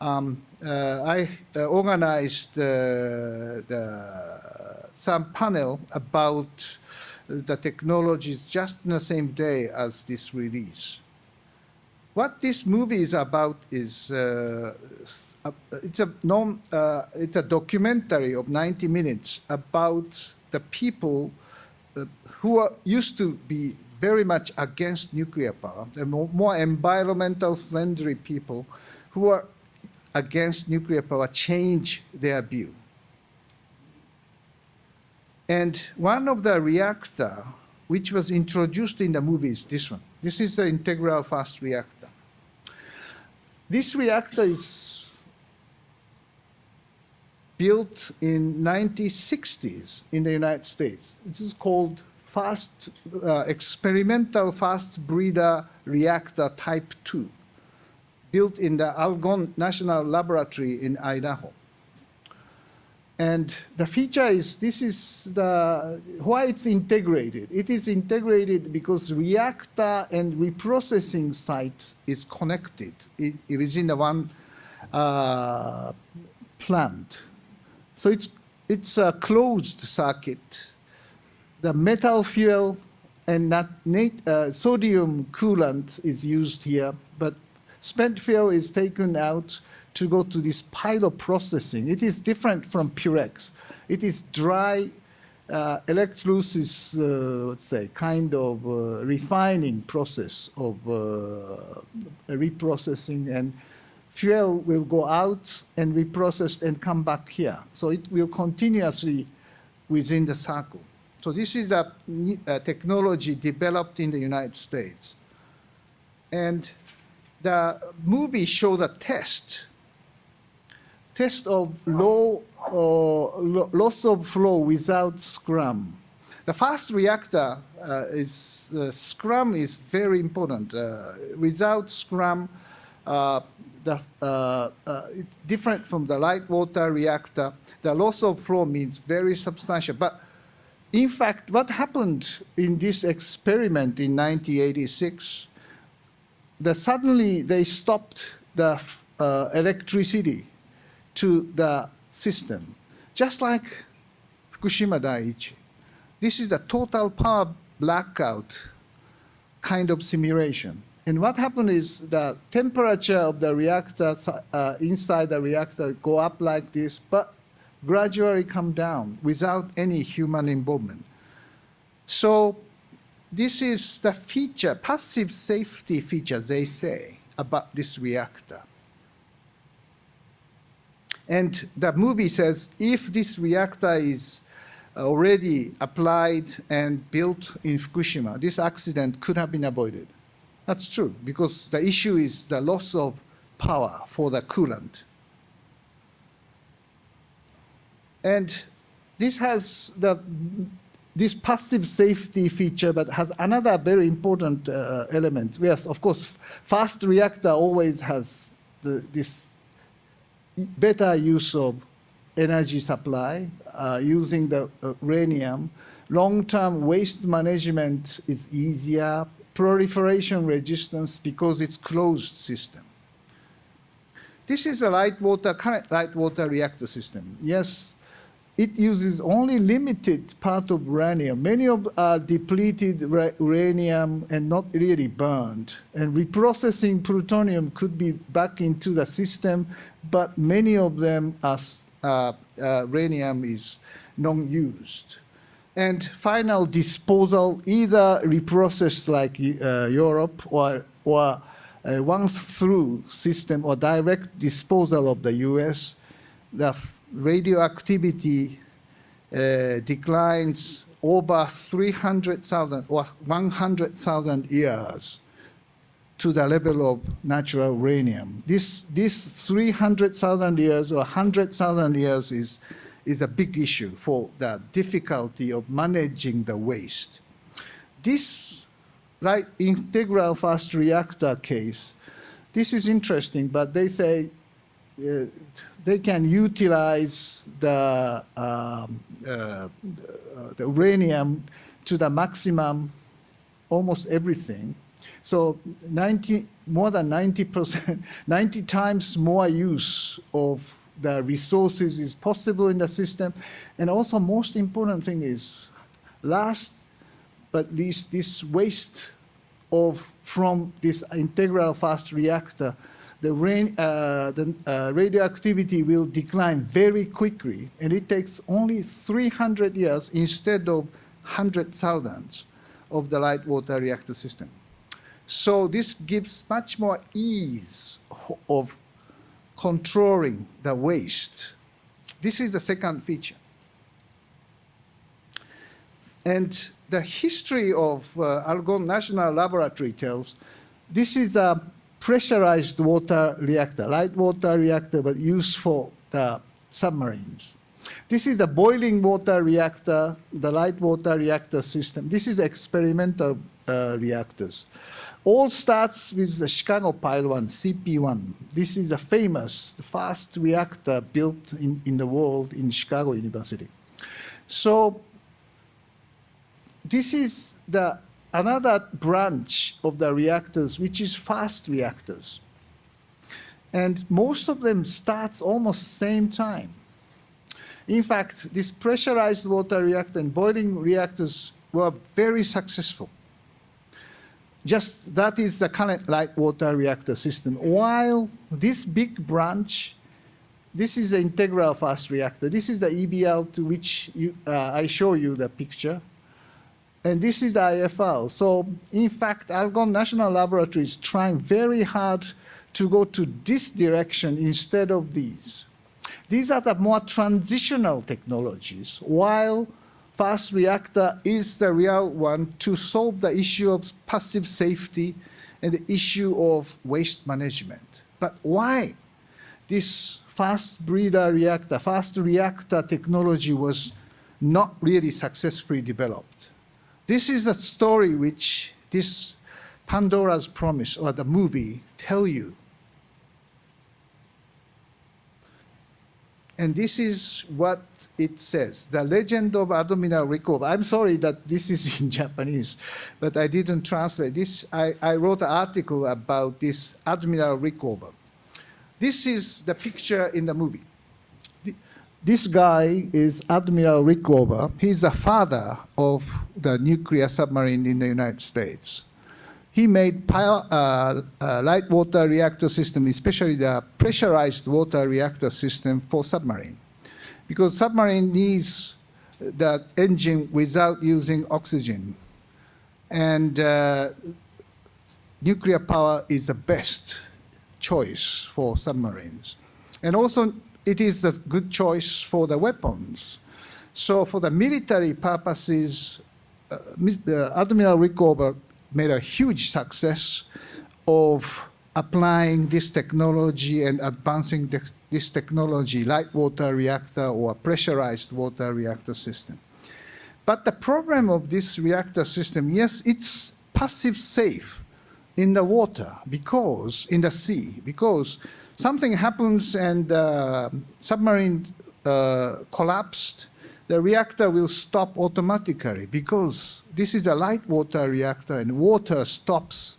I organized some panel about the technologies just in the same day as this release. What this movie is about is it's a documentary of 90 minutes about the people who used to be very much against nuclear power, the more environmental friendly people who are against nuclear power change their view. And one of the reactor which was introduced in the movies, this one. This is the integral fast reactor. This reactor is built in 1960s in the United States. This is called experimental fast breeder reactor type 2, built in the Argonne National Laboratory in Idaho. And the feature is, this is why it's integrated. It is integrated because reactor and reprocessing site is connected. It is in the one plant. So it's a closed circuit. The metal fuel and sodium coolant is used here, but spent fuel is taken out to go to this pilot processing. It is different from Purex. It is dry electrolysis, let's say, kind of refining process of reprocessing, and fuel will go out and reprocessed and come back here. So it will continuously within the cycle. So this is a technology developed in the United States. And the movie showed a test of loss of flow without scrum. The fast reactor scrum is very important. Without scrum, different from the light water reactor, the loss of flow means very substantial. But in fact, what happened in this experiment in 1986, suddenly they stopped the electricity to the system, just like Fukushima Daiichi. This is the total power blackout kind of simulation. And what happened is the temperature of the reactor inside the reactor go up like this, but gradually come down without any human involvement. So this is the feature, passive safety feature, they say, about this reactor. And the movie says, if this reactor is already applied and built in Fukushima, this accident could have been avoided. That's true, because the issue is the loss of power for the coolant. And this has this passive safety feature, but has another very important element. Yes, of course, fast reactor always has this better use of energy supply using the uranium. Long-term waste management is easier. Proliferation resistance because it's closed system. This is a current light water reactor system. Yes, it uses only limited part of uranium. Many of are depleted uranium and not really burned. And reprocessing plutonium could be back into the system, but many of them are uranium is non-used. And final disposal, either reprocessed like Europe or once through system or direct disposal of the US, the radioactivity declines over 300,000 or 100,000 years to the level of natural uranium. This 300,000 years or 100,000 years is a big issue for the difficulty of managing the waste. This integral fast reactor case, this is interesting, but they say they can utilize the uranium to the maximum, almost everything. So more than 90%, 90 times more use of the resources is possible in the system. And also most important thing is, last but least, this waste from this integral fast reactor, the radioactivity will decline very quickly, and it takes only 300 years instead of 100,000 of the light water reactor system. So this gives much more ease of controlling the waste. This is the second feature. And the history of Argonne National Laboratory tells this is a pressurized water reactor, light water reactor, but used for the submarines. This is a boiling water reactor, the light water reactor system. This is experimental reactors. All starts with the Chicago Pile 1, CP1. This is a famous, fast reactor built in the world in Chicago University. So this is another branch of the reactors, which is fast reactors. And most of them starts almost same time. In fact, this pressurized water reactor and boiling reactors were very successful. Just that is the current light water reactor system. While this big branch, this is the integral fast reactor. This is the EBL to which I show you the picture. And this is the IFL. So in fact, Argonne National Laboratory is trying very hard to go to this direction instead of these. These are the more transitional technologies, while fast reactor is the real one to solve the issue of passive safety and the issue of waste management. But why this fast reactor technology was not really successfully developed? This is the story which this Pandora's Promise or the movie tell you. And this is what it says, the legend of Admiral Rickover. I'm sorry that this is in Japanese, but I didn't translate this. I wrote an article about this Admiral Rickover. This is the picture in the movie. This guy is Admiral Rickover. He's the father of the nuclear submarine in the United States. He made light water reactor system, especially the pressurized water reactor system for submarine. Because submarine needs the engine without using oxygen. And nuclear power is the best choice for submarines. And also, it is a good choice for the weapons. So for the military purposes, Admiral Rickover made a huge success of applying this technology and advancing this technology, light water reactor or pressurized water reactor system. But the problem of this reactor system, yes, it's passive safe in the water, because in the sea, because something happens and submarine collapsed, the reactor will stop automatically because this is a light water reactor and water stops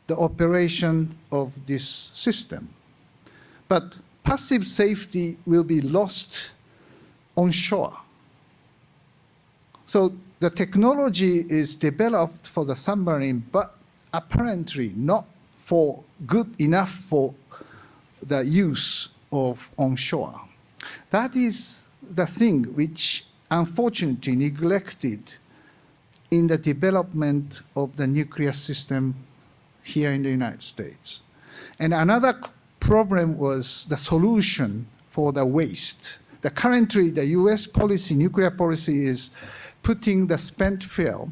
the operation of this system. But passive safety will be lost on shore. So the technology is developed for the submarine, but apparently not for good enough for the use of onshore. That is the thing which unfortunately neglected in the development of the nuclear system here in the United States. And another problem was the solution for the waste. Currently, the US policy, nuclear policy, is putting the spent fuel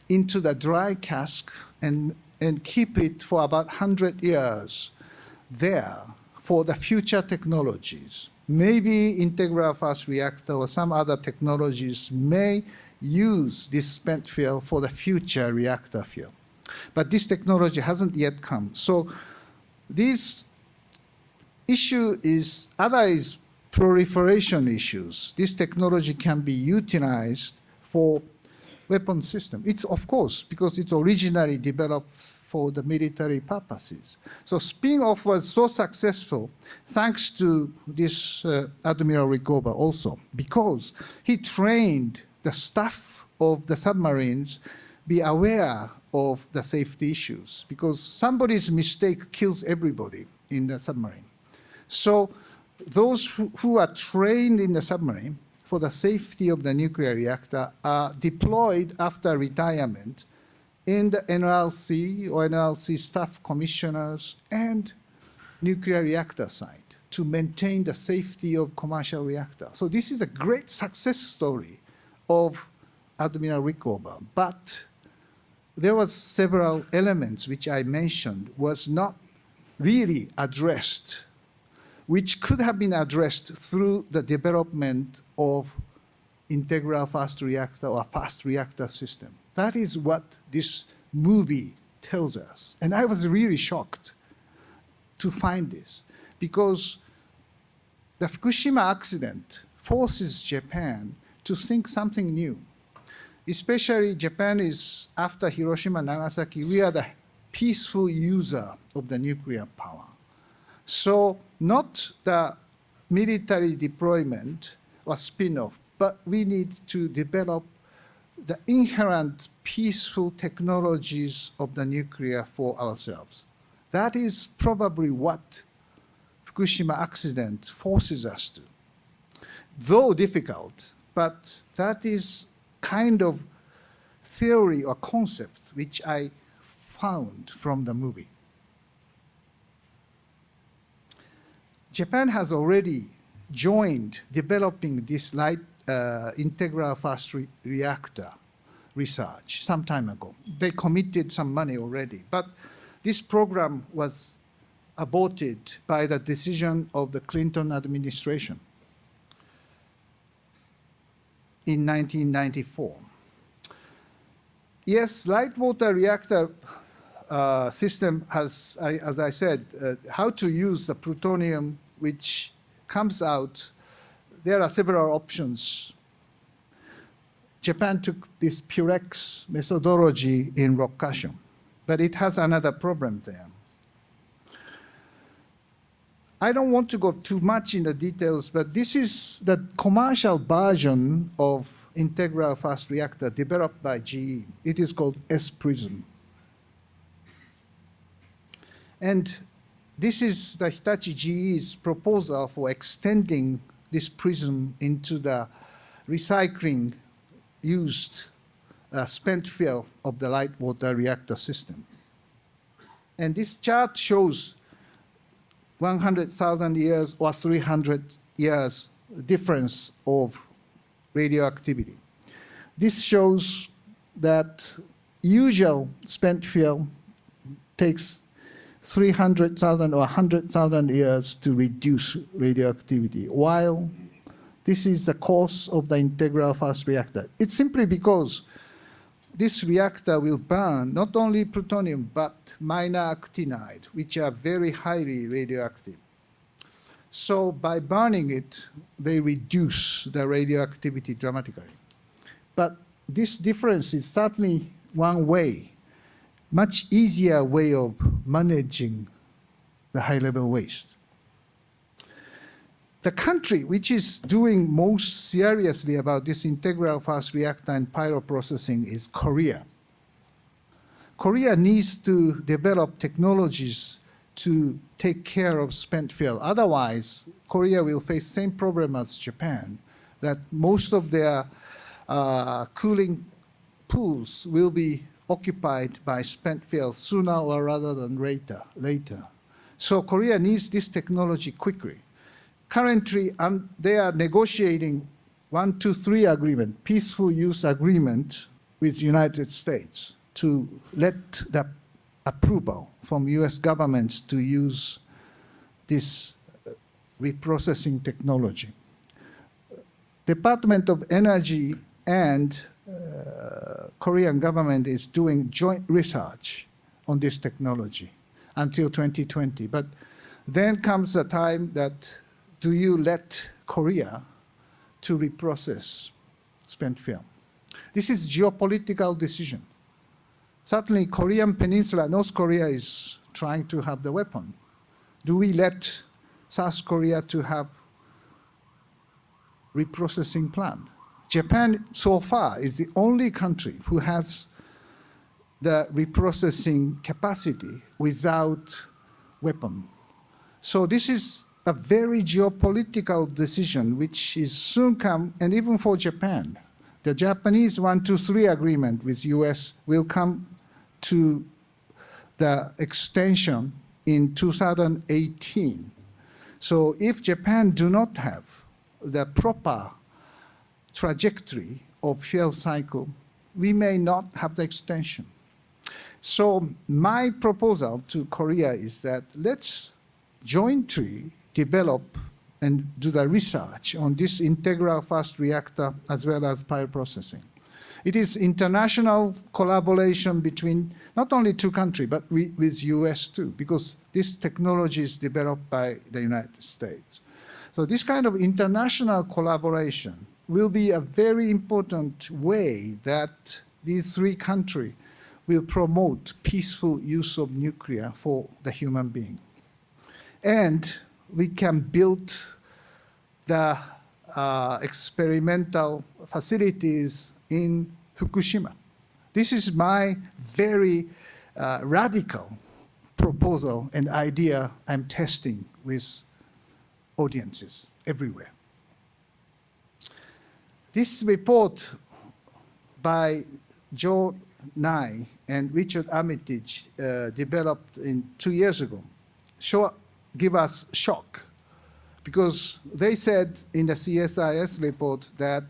into the dry cask and keep it for about 100 years there for the future technologies. Maybe integral fast reactor or some other technologies may use this spent fuel for the future reactor fuel. But this technology hasn't yet come. So this issue is proliferation issues. This technology can be utilized for weapon system. It's, of course, because it's originally developed for the military purposes. So spin-off was so successful thanks to this Admiral Rickover also, because he trained the staff of the submarines be aware of the safety issues, because somebody's mistake kills everybody in the submarine. So those who are trained in the submarine for the safety of the nuclear reactor are deployed after retirement in the NRC or NRC staff commissioners and nuclear reactor site to maintain the safety of commercial reactor. So this is a great success story of Admiral Rickover, but there was several elements which I mentioned was not really addressed, which could have been addressed through the development of integral fast reactor or fast reactor system. That is what this movie tells us. And I was really shocked to find this, because the Fukushima accident forces Japan to think something new. Especially Japan is, after Hiroshima, Nagasaki, we are the peaceful user of the nuclear power. So not the military deployment or spin-off, but we need to develop the inherent peaceful technologies of the nuclear for ourselves. That is probably what Fukushima accident forces us to. Though difficult, but that is kind of theory or concept which I found from the movie. Japan has already joined developing this light integral fast reactor research some time ago. They committed some money already, but this program was aborted by the decision of the Clinton administration in 1994. Yes, light water reactor system has, as I said, how to use the plutonium which comes out. There are several options. Japan took this Purex methodology in Rokkasho, but it has another problem there. I don't want to go too much in the details, but this is the commercial version of integral fast reactor developed by GE. It is called S-Prism. And this is the Hitachi GE's proposal for extending this prism into the recycling used spent fuel of the light water reactor system. And this chart shows 100,000 years or 300 years difference of radioactivity. This shows that usual spent fuel takes 300,000 or 100,000 years to reduce radioactivity, while this is the course of the integral fast reactor. It's simply because this reactor will burn not only plutonium, but minor actinide, which are very highly radioactive. So by burning it, they reduce the radioactivity dramatically. But this difference is certainly one way, much easier way of managing the high-level waste. The country which is doing most seriously about this integral fast reactor and pyroprocessing is Korea. Korea needs to develop technologies to take care of spent fuel. Otherwise, Korea will face the same problem as Japan, that most of their cooling pools will be occupied by spent fuel sooner or rather than later. So Korea needs this technology quickly. Currently, they are negotiating 123 agreement, peaceful use agreement with United States to let the approval from US governments to use this reprocessing technology. Department of Energy and Korean government is doing joint research on this technology until 2020. But then comes the time that do you let Korea to reprocess spent fuel? This is geopolitical decision. Certainly Korean Peninsula, North Korea is trying to have the weapon. Do we let South Korea to have reprocessing plant? Japan so far is the only country who has the reprocessing capacity without weapon. So this is a very geopolitical decision which is soon come, and even for Japan. The Japanese 123 agreement with US will come to the extension in 2018. So if Japan do not have the proper trajectory of fuel cycle, we may not have the extension. So my proposal to Korea is that let's jointly develop and do the research on this integral fast reactor as well as pilot processing. It is international collaboration between not only two countries, but with US too, because this technology is developed by the United States. So this kind of international collaboration will be a very important way that these three countries will promote peaceful use of nuclear for the human being. And we can build the experimental facilities in Fukushima. This is my very radical proposal and idea I'm testing with audiences everywhere. This report by Joe Nye and Richard Armitage developed 2 years ago give us shock, because they said in the CSIS report that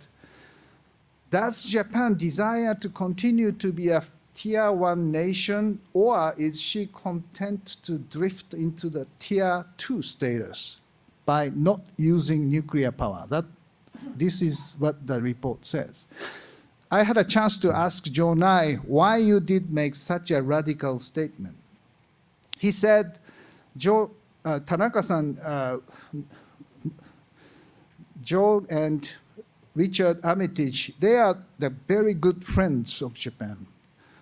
does Japan desire to continue to be a tier 1 nation, or is she content to drift into the tier 2 status by not using nuclear power? This is what the report says. I had a chance to ask Joe Nye why you did make such a radical statement. He said, Tanaka-san, Joe and Richard Armitage, they are the very good friends of Japan.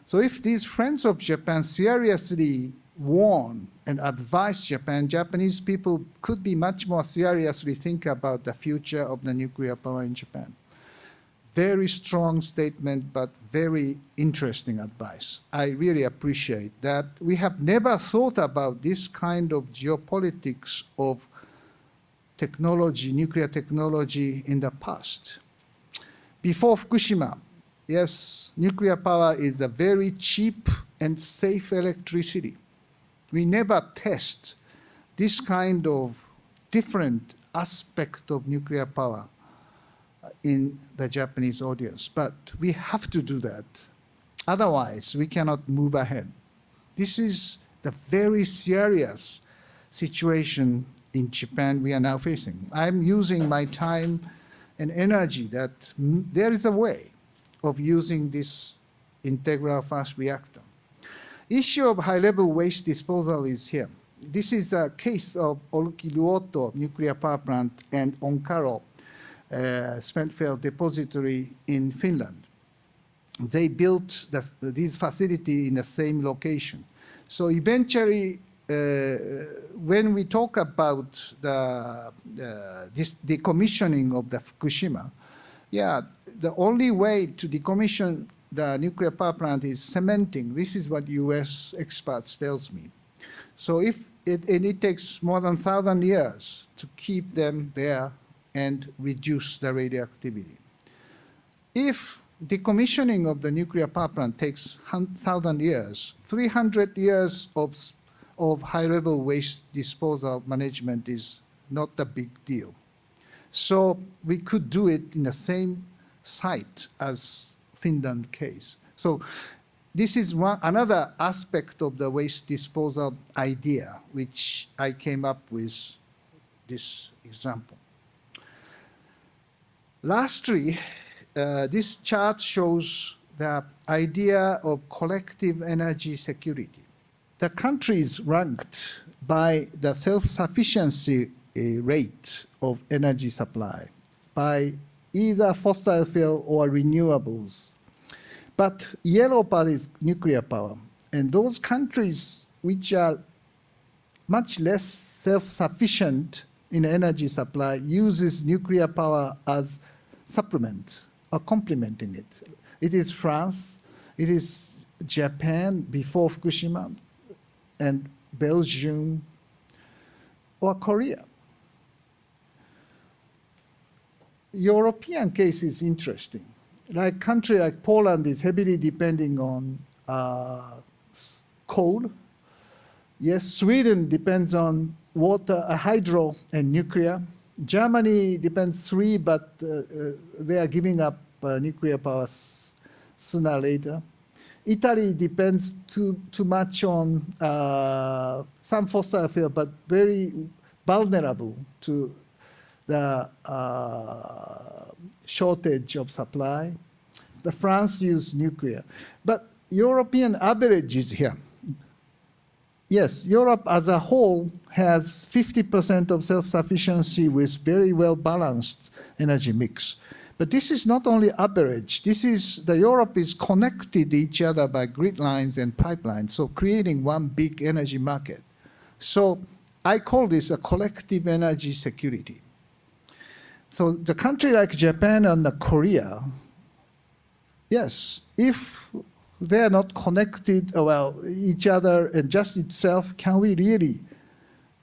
So if these friends of Japan seriously warn and advise Japan, Japanese people could be much more seriously think about the future of the nuclear power in Japan. Very strong statement, but very interesting advice. I really appreciate that. We have never thought about this kind of geopolitics of technology, nuclear technology in the past. Before Fukushima, yes, nuclear power is a very cheap and safe electricity. We never test this kind of different aspect of nuclear power in the Japanese audience, but we have to do that. Otherwise, we cannot move ahead. This is the very serious situation in Japan we are now facing. I'm using my time and energy that there is a way of using this integral fast reactor. Issue of high-level waste disposal is here. This is the case of Olkiluoto nuclear power plant and Onkaro spent fuel depository in Finland. They built this facility in the same location. So eventually, when we talk about this decommissioning of the Fukushima, the only way to decommission the nuclear power plant is cementing. This is what US experts tells me. So it takes more than 1,000 years to keep them there and reduce the radioactivity. If decommissioning of the nuclear power plant takes 1,000 years, 300 years of high-level waste disposal management is not a big deal. So we could do it in the same site as Finland case. So this is another aspect of the waste disposal idea, which I came up with this example. Lastly, this chart shows the idea of collective energy security. The countries ranked by the self-sufficiency rate of energy supply by either fossil fuel or renewables. But yellow part is nuclear power. And those countries which are much less self-sufficient in energy supply uses nuclear power as supplement or complementing it. It is France, it is Japan before Fukushima, and Belgium, or Korea. European case is interesting. Like country like Poland is heavily depending on coal. Yes, Sweden depends on water, hydro and nuclear. Germany depends 3, but they are giving up nuclear power sooner or later. Italy depends too much on some fossil fuel, but very vulnerable to the shortage of supply. The France use nuclear, but European average is here. Yes, Europe as a whole has 50% of self-sufficiency with very well-balanced energy mix. But this is not only average. Europe is connected each other by grid lines and pipelines, so creating one big energy market. So I call this a collective energy security. So the country like Japan and Korea, yes, if they are not connected, each other and just itself, can we really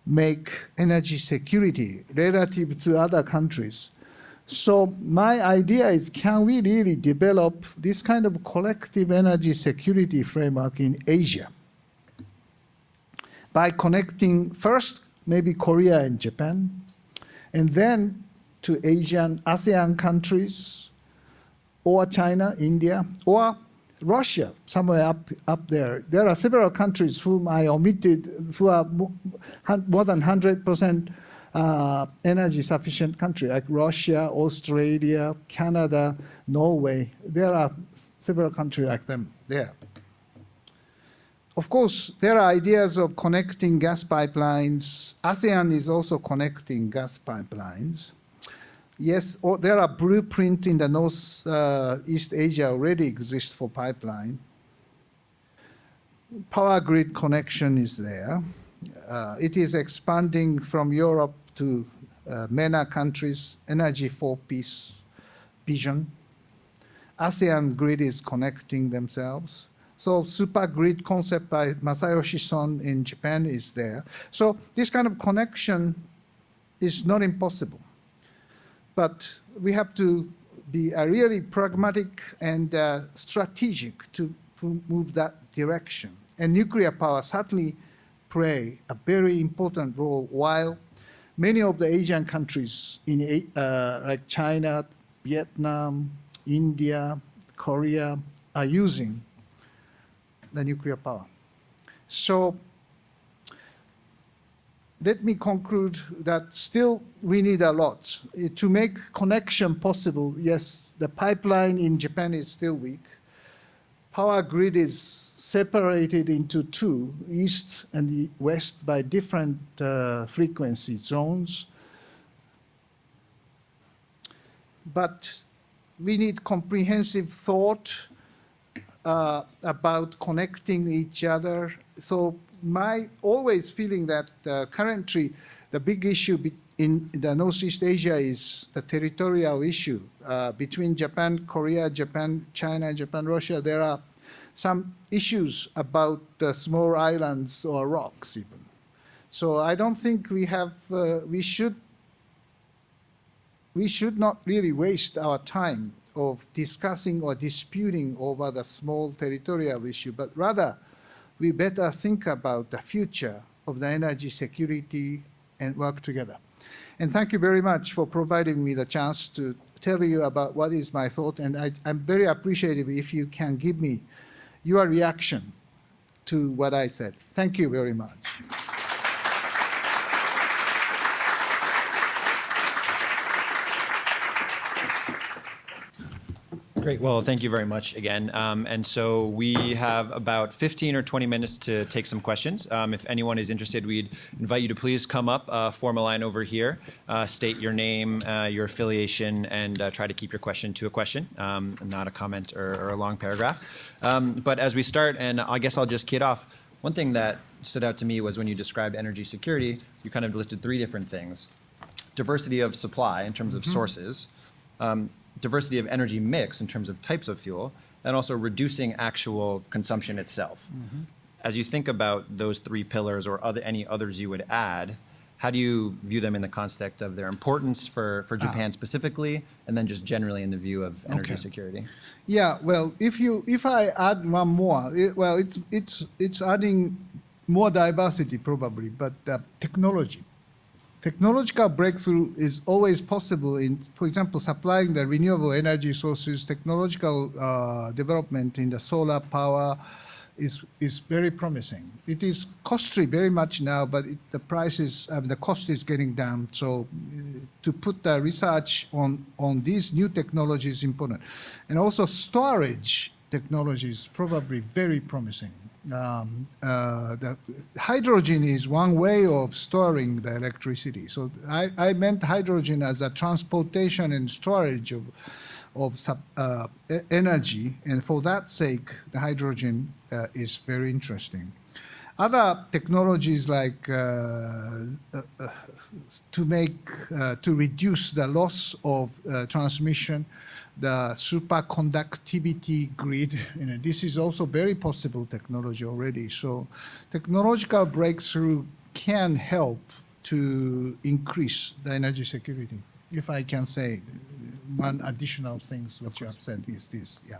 make energy security relative to other countries? So my idea is, can we really develop this kind of collective energy security framework in Asia by connecting first maybe Korea and Japan, and then to Asian ASEAN countries, or China, India, or Russia, somewhere up there. There are several countries whom I omitted, who are more than 100% energy sufficient country, like Russia, Australia, Canada, Norway. There are several countries like them there. Of course, there are ideas of connecting gas pipelines. ASEAN is also connecting gas pipelines. Yes, there are blueprints in the Northeast Asia already exist for pipeline. Power grid connection is there. It is expanding from Europe to MENA countries, energy for peace vision. ASEAN grid is connecting themselves. So super grid concept by Masayoshi Son in Japan is there. So this kind of connection is not impossible. But we have to be really pragmatic and strategic to move that direction. And nuclear power certainly play a very important role, while many of the Asian countries like China, Vietnam, India, Korea are using the nuclear power. So let me conclude that still we need a lot. To make connection possible, yes, the pipeline in Japan is still weak. Power grid is separated into two, east and west, by different frequency zones. But we need comprehensive thought about connecting each other. So my always feeling that currently the big issue in the Northeast Asia is the territorial issue. Between Japan, Korea, Japan, China, Japan, Russia, there are some issues about the small islands or rocks even. So I don't think we have, we should not really waste our time of discussing or disputing over the small territorial issue, but rather we better think about the future of the energy security and work together. And thank you very much for providing me the chance to tell you about what is my thought, and I'm very appreciative if you can give me your reaction to what I said. Thank you very much. Great. Well, thank you very much again. And so we have about 15 or 20 minutes to take some questions. If anyone is interested, we'd invite you to please come up, form a line over here, state your name, your affiliation, and try to keep your question to a question, not a comment or a long paragraph. But as we start, and I guess I'll just kid off, one thing that stood out to me was when you described energy security, you kind of listed three different things. Diversity of supply in terms of sources, diversity of energy mix in terms of types of fuel, and also reducing actual consumption itself. As you think about those three pillars or any others you would add, how do you view them in the context of their importance for Japan specifically, and then just generally in the view of energy security? Yeah, well, if I add one more, it's adding more diversity probably, but technology. technological breakthrough is always possible in, for example, supplying the renewable energy sources. Technological development in the solar power is very promising. It is costly very much now, but the price is, the cost is getting down. So to put the research on these new technologies is important. And also storage technology is probably very promising. The hydrogen is one way of storing the electricity. So I meant hydrogen as a transportation and storage of energy, and for that sake, the hydrogen is very interesting. Other technologies like to reduce the loss of transmission, the superconductivity grid, this is also very possible technology already. So technological breakthrough can help to increase the energy security. If I can say one additional things what you have said is this, yeah.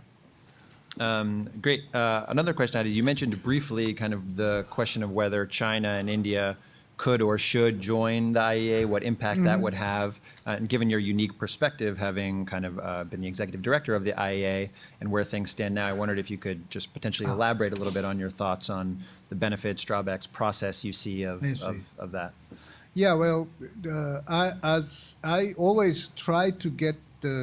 Great. Another question I had is you mentioned briefly kind of the question of whether China and India could or should join the IEA, what impact that would have, and given your unique perspective, having kind of been the executive director of the IEA and where things stand now, I wondered if you could just potentially elaborate a little bit on your thoughts on the benefits, drawbacks, process you see of that. Yeah, well, I always try to get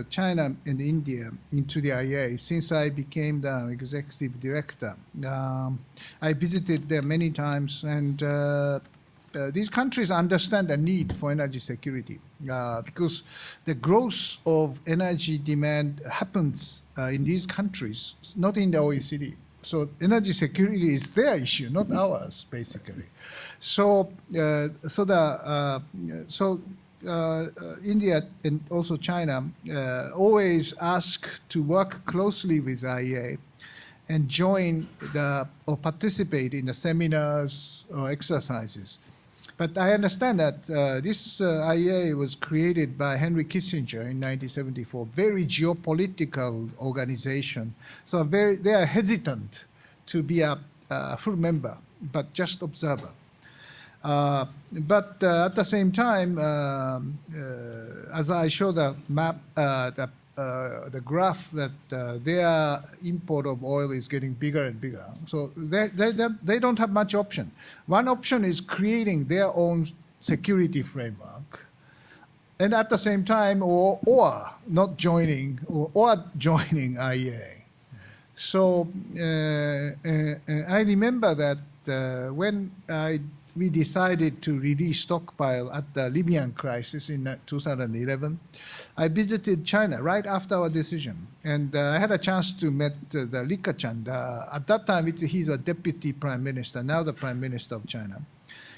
China and India into the IEA since I became the executive director. I visited there many times, and these countries understand the need for energy security because the growth of energy demand happens in these countries, not in the OECD. So energy security is their issue, not ours, basically. So, India and also China always ask to work closely with IEA and join or participate in the seminars or exercises. But I understand that this IEA was created by Henry Kissinger in 1974, very geopolitical organization. So they are hesitant to be a full member, but just observer. But at the same time, as I show the map, the graph that their import of oil is getting bigger and bigger. So they don't have much option. One option is creating their own security framework, and at the same time, or not joining, or joining IEA. So I remember that when we decided to release stockpile at the Libyan crisis in 2011. I visited China right after our decision, and I had a chance to meet the Li Keqiang. At that time, he's a deputy prime minister, now the prime minister of China.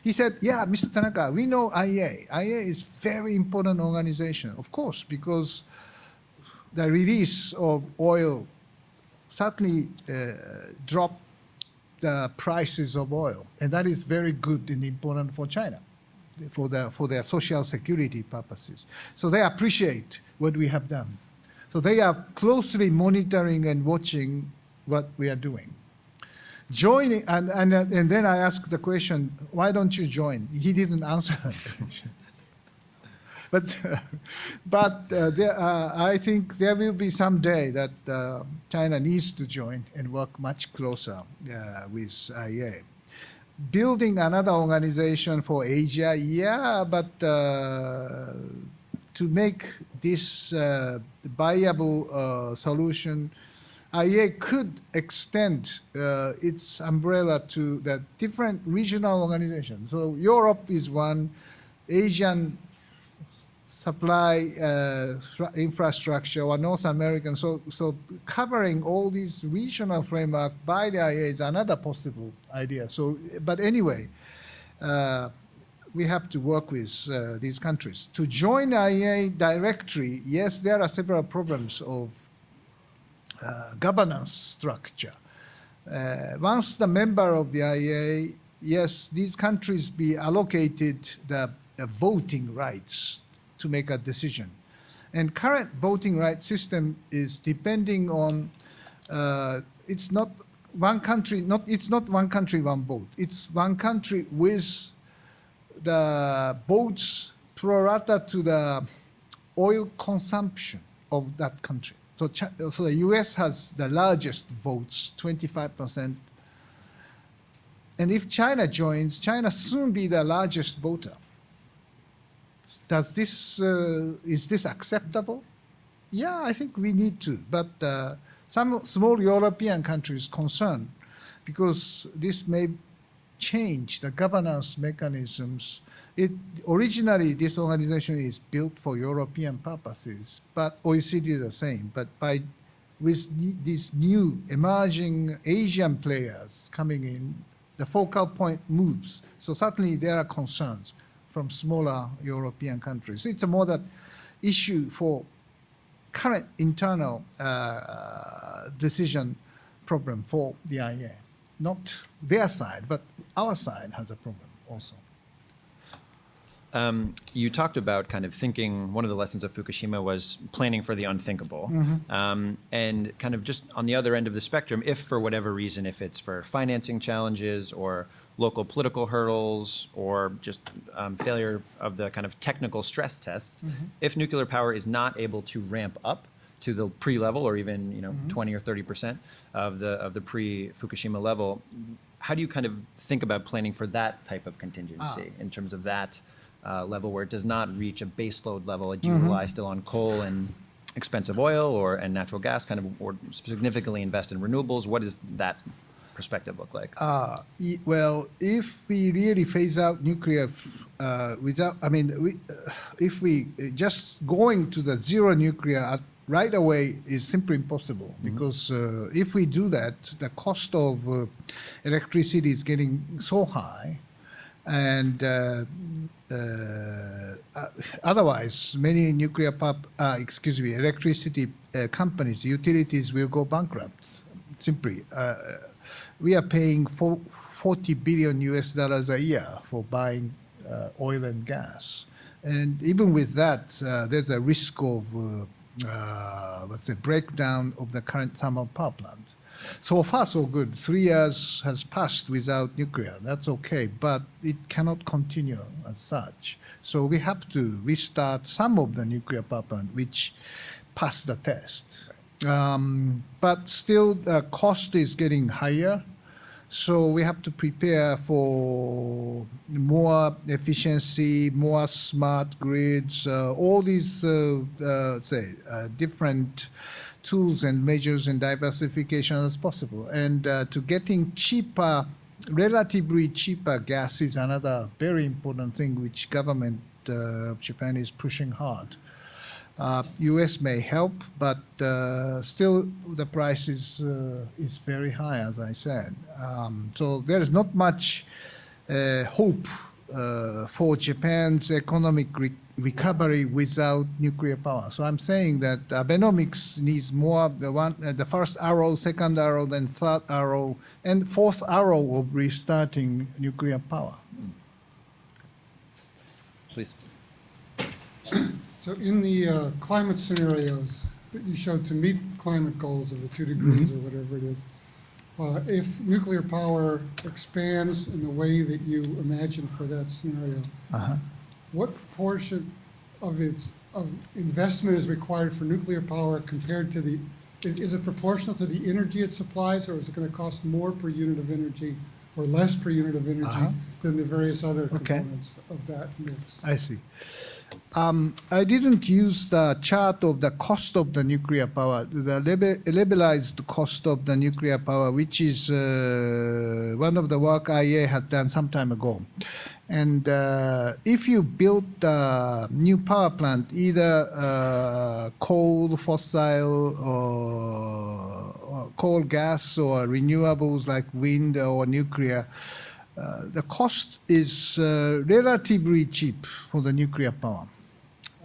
He said, yeah, Mr. Tanaka, we know IEA. IEA is very important organization, of course, because the release of oil certainly dropped the prices of oil, and that is very good and important for China, for their social security purposes. So they appreciate what we have done. So they are closely monitoring and watching what we are doing. Joining, and then I asked the question, why don't you join? He didn't answer that question. But I think there will be some day that China needs to join and work much closer with IEA. Building another organization for Asia, yeah, but to make this viable solution, IEA could extend its umbrella to the different regional organizations. So Europe is one, Asian supply infrastructure, or North American. So covering all these regional framework by the IEA is another possible idea. So, but anyway, we have to work with these countries. To join IEA directly, yes, there are several problems of governance structure. Once the member of the IEA, yes, these countries be allocated the voting rights to make a decision. And current voting rights system is depending on, it's not one country, it's not one country, one vote. It's one country with the votes pro rata to the oil consumption of that country. So, so the U.S. has the largest votes, 25%. And if China joins, China soon be the largest voter. Does this, is this acceptable? Yeah, I think we need to. But some small European countries concerned because this may change the governance mechanisms. Originally, this organization is built for European purposes, but OECD is the same. But with these new emerging Asian players coming in, the focal point moves. So certainly there are concerns from smaller European countries. It's a more that issue for current internal decision problem for the IEA. Not their side, but our side has a problem also. You talked about kind of thinking, one of the lessons of Fukushima was planning for the unthinkable. And kind of just on the other end of the spectrum, if for whatever reason, if it's for financing challenges or local political hurdles or just failure of the kind of technical stress tests, if nuclear power is not able to ramp up to the pre-level or even 20 or 30% of the pre-Fukushima level, how do you kind of think about planning for that type of contingency in terms of that level where it does not reach a baseload level? Do you rely still on coal and expensive oil and natural gas, kind of, or significantly invest in renewables? What does that perspective look like? Well, if we really phase out nuclear without, I mean, if we just going to the zero nuclear right away is simply impossible because if we do that, the cost of electricity is getting so high, and otherwise many nuclear electricity companies, utilities will go bankrupt. Simply, we are paying $40 billion a year for buying oil and gas, and even with that, there's a risk of let's say breakdown of the current thermal power plant. So far, so good. 3 years has passed without nuclear. That's okay, but it cannot continue as such. So we have to restart some of the nuclear power plant which passed the test. But still, the cost is getting higher. So we have to prepare for more efficiency, more smart grids, all these, different tools and measures and diversification as possible. And to getting cheaper, relatively cheaper gas is another very important thing which government of Japan is pushing hard. U.S. may help, but still the price is very high, as I said. So there is not much hope for Japan's economic recovery without nuclear power. So I'm saying that Abenomics needs more the first arrow, second arrow, then third arrow, and fourth arrow of restarting nuclear power. Please. So in the climate scenarios that you showed to meet climate goals of the 2 degrees or whatever it is, if nuclear power expands in the way that you imagine for that scenario, what proportion of investment is required for nuclear power compared to the, is it proportional to the energy it supplies, or is it going to cost more per unit of energy or less per unit of energy than the various other components of that mix? I see. I didn't use the chart of the cost of the nuclear power, the levelized cost of the nuclear power, which is one of the work IEA had done some time ago. And if you build a new power plant, either coal, fossil, or coal, gas, or renewables like wind or nuclear, the cost is relatively cheap for the nuclear power.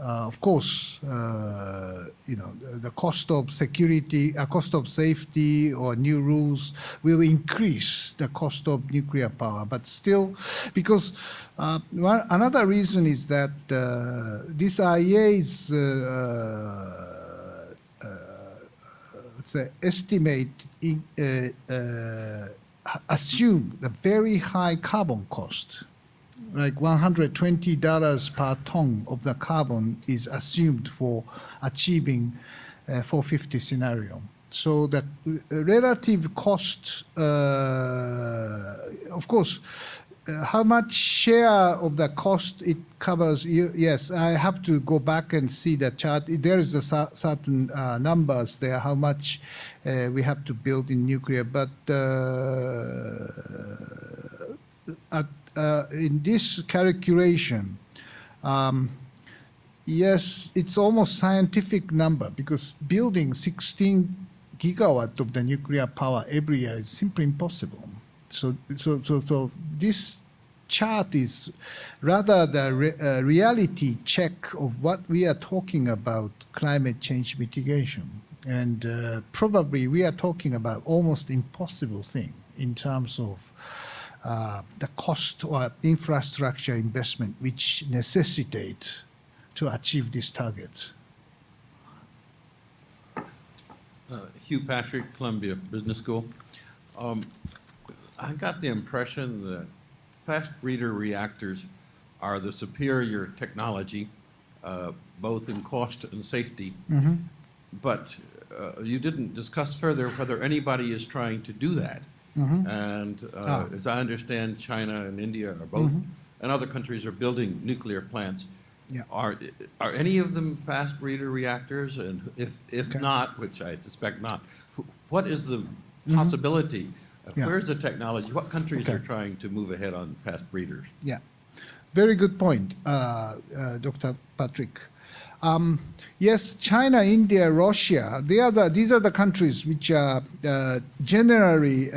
Of course, the cost of security, cost of safety, or new rules will increase the cost of nuclear power. But still, because another reason is that this IEA's let's say estimate assume the very high carbon cost. like $120 per ton of the carbon is assumed for achieving 450 scenario. So the relative cost, of course, how much share of the cost it covers, yes, I have to go back and see the chart. There is a certain numbers there, how much we have to build in nuclear, but in this calculation, yes, it's almost scientific number because building 16 gigawatt of the nuclear power every year is simply impossible. So this chart is rather the reality check of what we are talking about climate change mitigation. And probably we are talking about almost impossible thing in terms of the cost or infrastructure investment which necessitate to achieve these targets. Hugh Patrick, Columbia Business School. I got the impression that fast breeder reactors are the superior technology, both in cost and safety. Mm-hmm. But you didn't discuss further whether anybody is trying to do that. Mm-hmm. And as I understand, China and India are both, and other countries are building nuclear plants. Yeah. Are any of them fast breeder reactors? And if Okay. not, which I suspect not, what is the possibility? Yeah. Where's the technology? What countries Okay. are trying to move ahead on fast breeders? Yeah, very good point, Dr. Patrick. Yes, China, India, Russia, these are the countries which are generally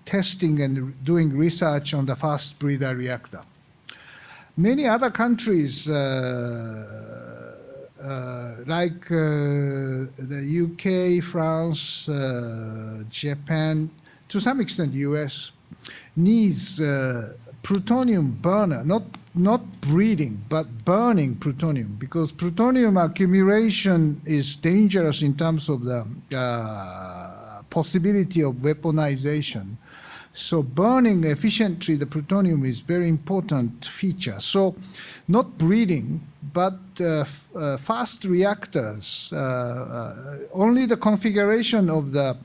testing and doing research on the fast breeder reactor. Many other countries like the UK, France, Japan, to some extent US, needs plutonium burner, not breeding, but burning plutonium, because plutonium accumulation is dangerous in terms of the possibility of weaponization. So burning efficiently the plutonium is very important feature. So not breeding, but fast reactors, only the configuration of the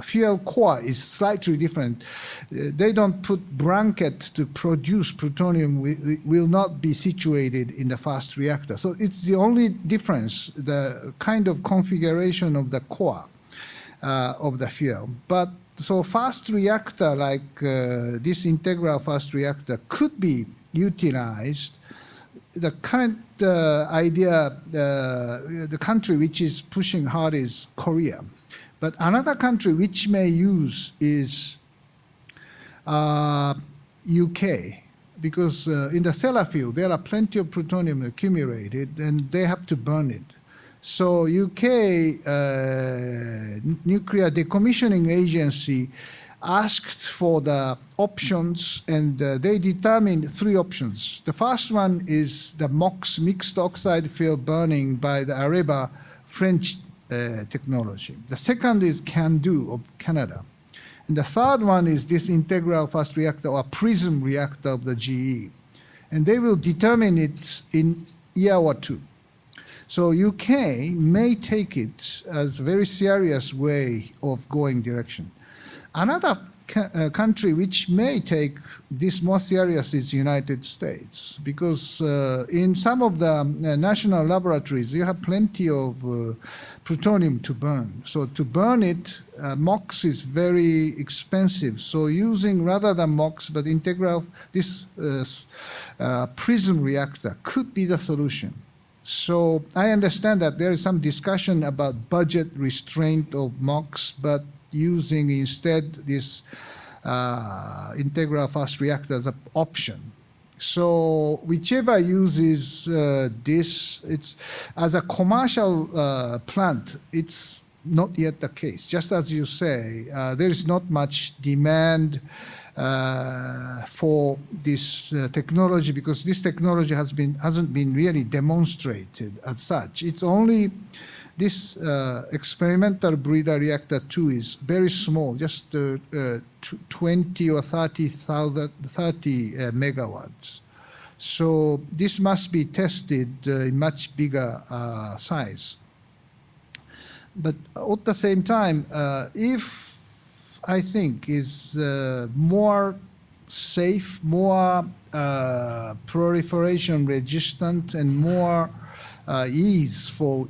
fuel core is slightly different. They don't put blanket to produce plutonium, will not be situated in the fast reactor. So it's the only difference, the kind of configuration of the core of the fuel. But so fast reactor like this integral fast reactor could be utilized. The current idea, the country which is pushing hard is Korea. But another country which may use is UK, because in the Sellafield there are plenty of plutonium accumulated and they have to burn it. So UK Nuclear Decommissioning Agency asked for the options, and they determined 3 options. The first one is the MOX, mixed oxide fuel burning by the Areva French technology. The second is CANDU of Canada. And the third one is this integral fast reactor or PRISM reactor of the GE. And they will determine it in year or 2. So UK may take it as a very serious way of going direction. Another country which may take this more serious is United States, because in some of the national laboratories you have plenty of plutonium to burn. So to burn it, MOX is very expensive. So using rather than MOX, but integral, this PRISM reactor could be the solution. So I understand that there is some discussion about budget restraint of MOX, but using instead this integral fast reactor as an option. So whichever uses this, it's as a commercial plant, it's not yet the case. Just as you say, there is not much demand for this technology, because this technology hasn't been really demonstrated as such. It's only this experimental breeder reactor 2 is very small, just 20 or 30 megawatts. So this must be tested in much bigger size. But at the same time, if I think is more safe, more proliferation resistant, and more ease for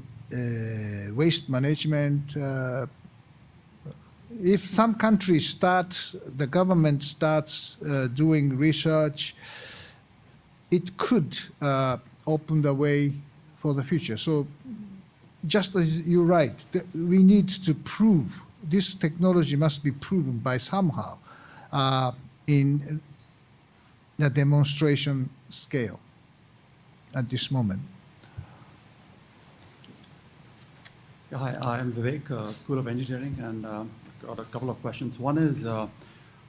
waste management. If some countries start, the government starts doing research, it could open the way for the future. So just as you're right, we need to prove, this technology must be proven by somehow in the demonstration scale at this moment. Yeah, hi, I'm Vivek, School of Engineering, and got a couple of questions. One is,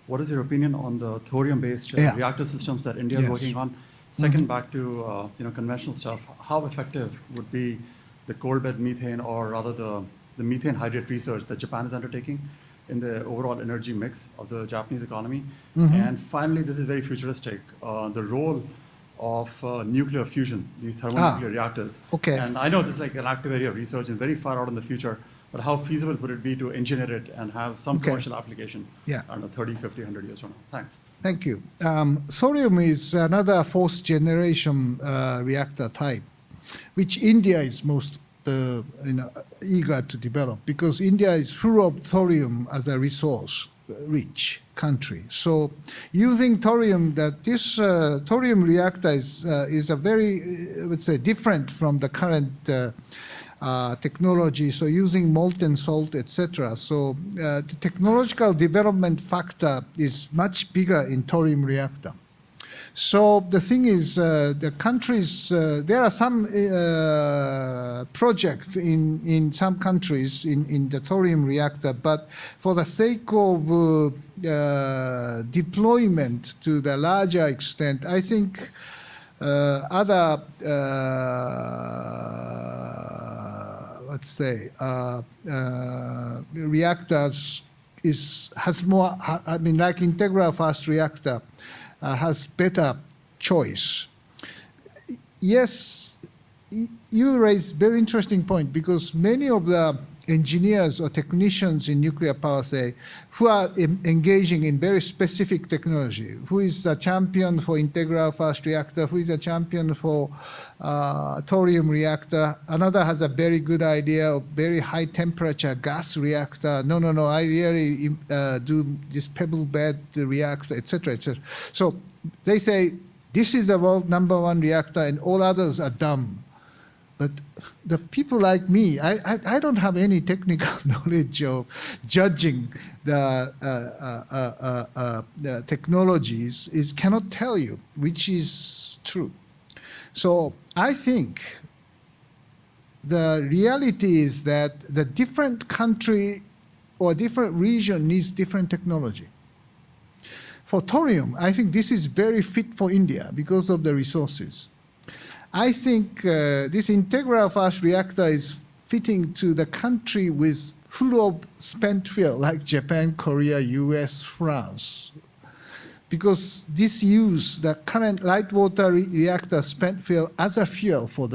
what is your opinion on the thorium-based reactor systems that India is working on? Second, back to conventional stuff, how effective would be the coal bed methane, or rather the methane hydrate research that Japan is undertaking in the overall energy mix of the Japanese economy? And finally, this is very futuristic, the role of nuclear fusion, these thermonuclear reactors. Okay. And I know this is like an active area of research and very far out in the future, but how feasible would it be to engineer it and have some commercial application, I don't know, 30, 50, 100 years from now? Thanks. Thank you. Thorium is another fourth generation reactor type, which India is most eager to develop, because India is full of thorium as a resource, rich country. So using thorium, this thorium reactor is a very, I would say, different from the current technology. So using molten salt, etc. So the technological development factor is much bigger in thorium reactor. So the thing is, the countries, there are some projects in some countries in the thorium reactor, but for the sake of deployment to the larger extent, I think other, let's say, reactors has more, I mean, like integral fast reactor, has better choice. Yes, you raise very interesting point, because many of the engineers or technicians in nuclear power say, who are engaging in very specific technology, who is a champion for integral fast reactor, who is a champion for thorium reactor, another has a very good idea of very high temperature gas reactor, no, I really do this pebble bed reactor, etc., etc. So they say, this is the world #1 reactor and all others are dumb. But the people like me, I don't have any technical knowledge of judging the technologies, cannot tell you which is true. So I think the reality is that the different country or different region needs different technology. For thorium, I think this is very fit for India because of the resources. I think this integral fast reactor is fitting to the country with full of spent fuel, like Japan, Korea, US, France. Because this use the current light water reactor spent fuel as a fuel for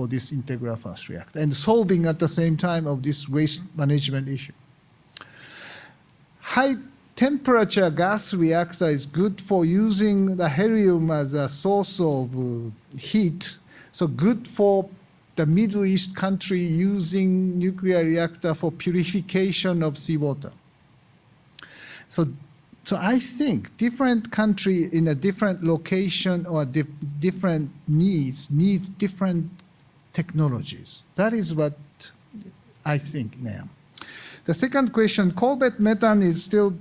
this integral fast reactor, and solving at the same time of this waste management issue. High temperature gas reactor is good for using the helium as a source of heat. So good for the Middle East country using nuclear reactor for purification of seawater. So I think different country in a different location or different needs different technologies. That is what I think now. The second question, coal bed methane is still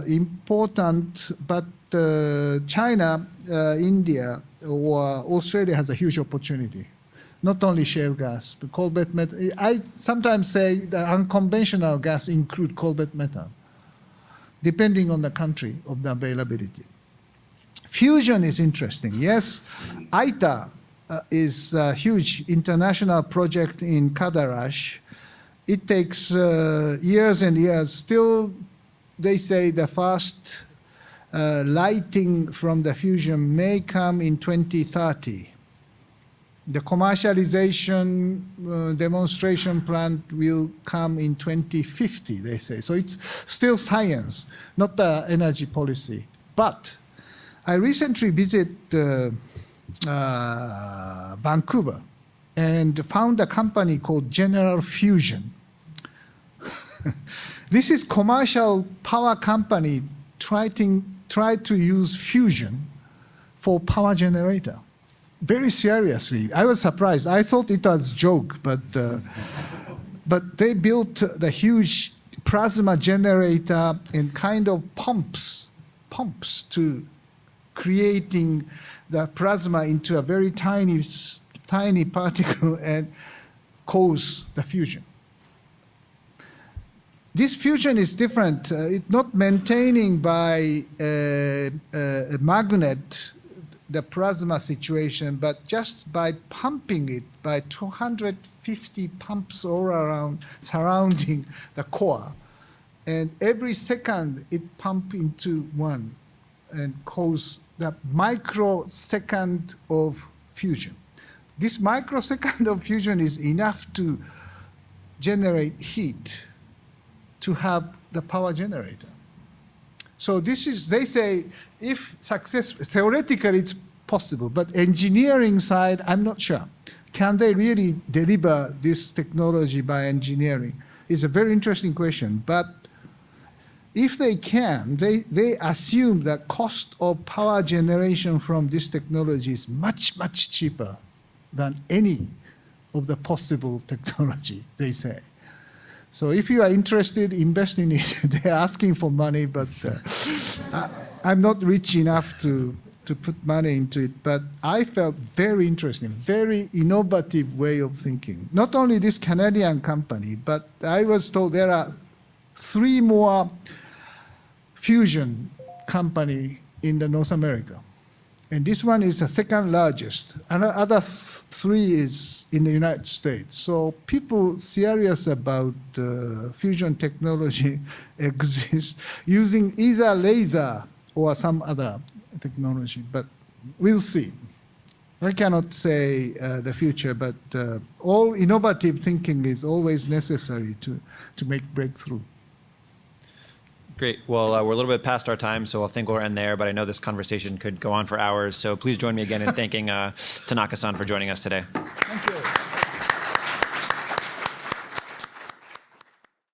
important, but China, India, or Australia has a huge opportunity. Not only shale gas, but coal bed methane. I sometimes say the unconventional gas include coal bed methane, depending on the country of the availability. Fusion is interesting. Yes, ITER is a huge international project in Cadarache. It takes years and years. Still, they say the first lighting from the fusion may come in 2030. The commercialization demonstration plant will come in 2050, they say. So it's still science, not the energy policy. But I recently visited Vancouver and found a company called General Fusion. This is commercial power company try to use fusion for power generator. Very seriously. I was surprised. I thought it was a joke, but they built the huge plasma generator and kind of pumps to creating the plasma into a very tiny particle and cause the fusion. This fusion is different. It's not maintaining by a magnet the plasma situation, but just by pumping it by 250 pumps all around surrounding the core. And every second it pump into one and cause the microsecond of fusion. This microsecond of fusion is enough to generate heat to have the power generator. So this is, they say, if successful, theoretically it's possible, but engineering side, I'm not sure. Can they really deliver this technology by engineering? It's a very interesting question, but if they can, they assume the cost of power generation from this technology is much, much cheaper than any of the possible technology, they say. So if you are interested, invest in it. They're asking for money, but I'm not rich enough to put money into it. But I felt very interesting, very innovative way of thinking. Not only this Canadian company, but I was told there are 3 more fusion company in the North America. And this one is the second largest. And the other 3 is in the United States. So people serious about fusion technology exist using either laser or some other technology, but we'll see. I cannot say the future, but all innovative thinking is always necessary to make breakthrough. Great. Well, we're a little bit past our time, so I think we'll end there, but I know this conversation could go on for hours, so please join me again in thanking Tanaka-san for joining us today. Thank you.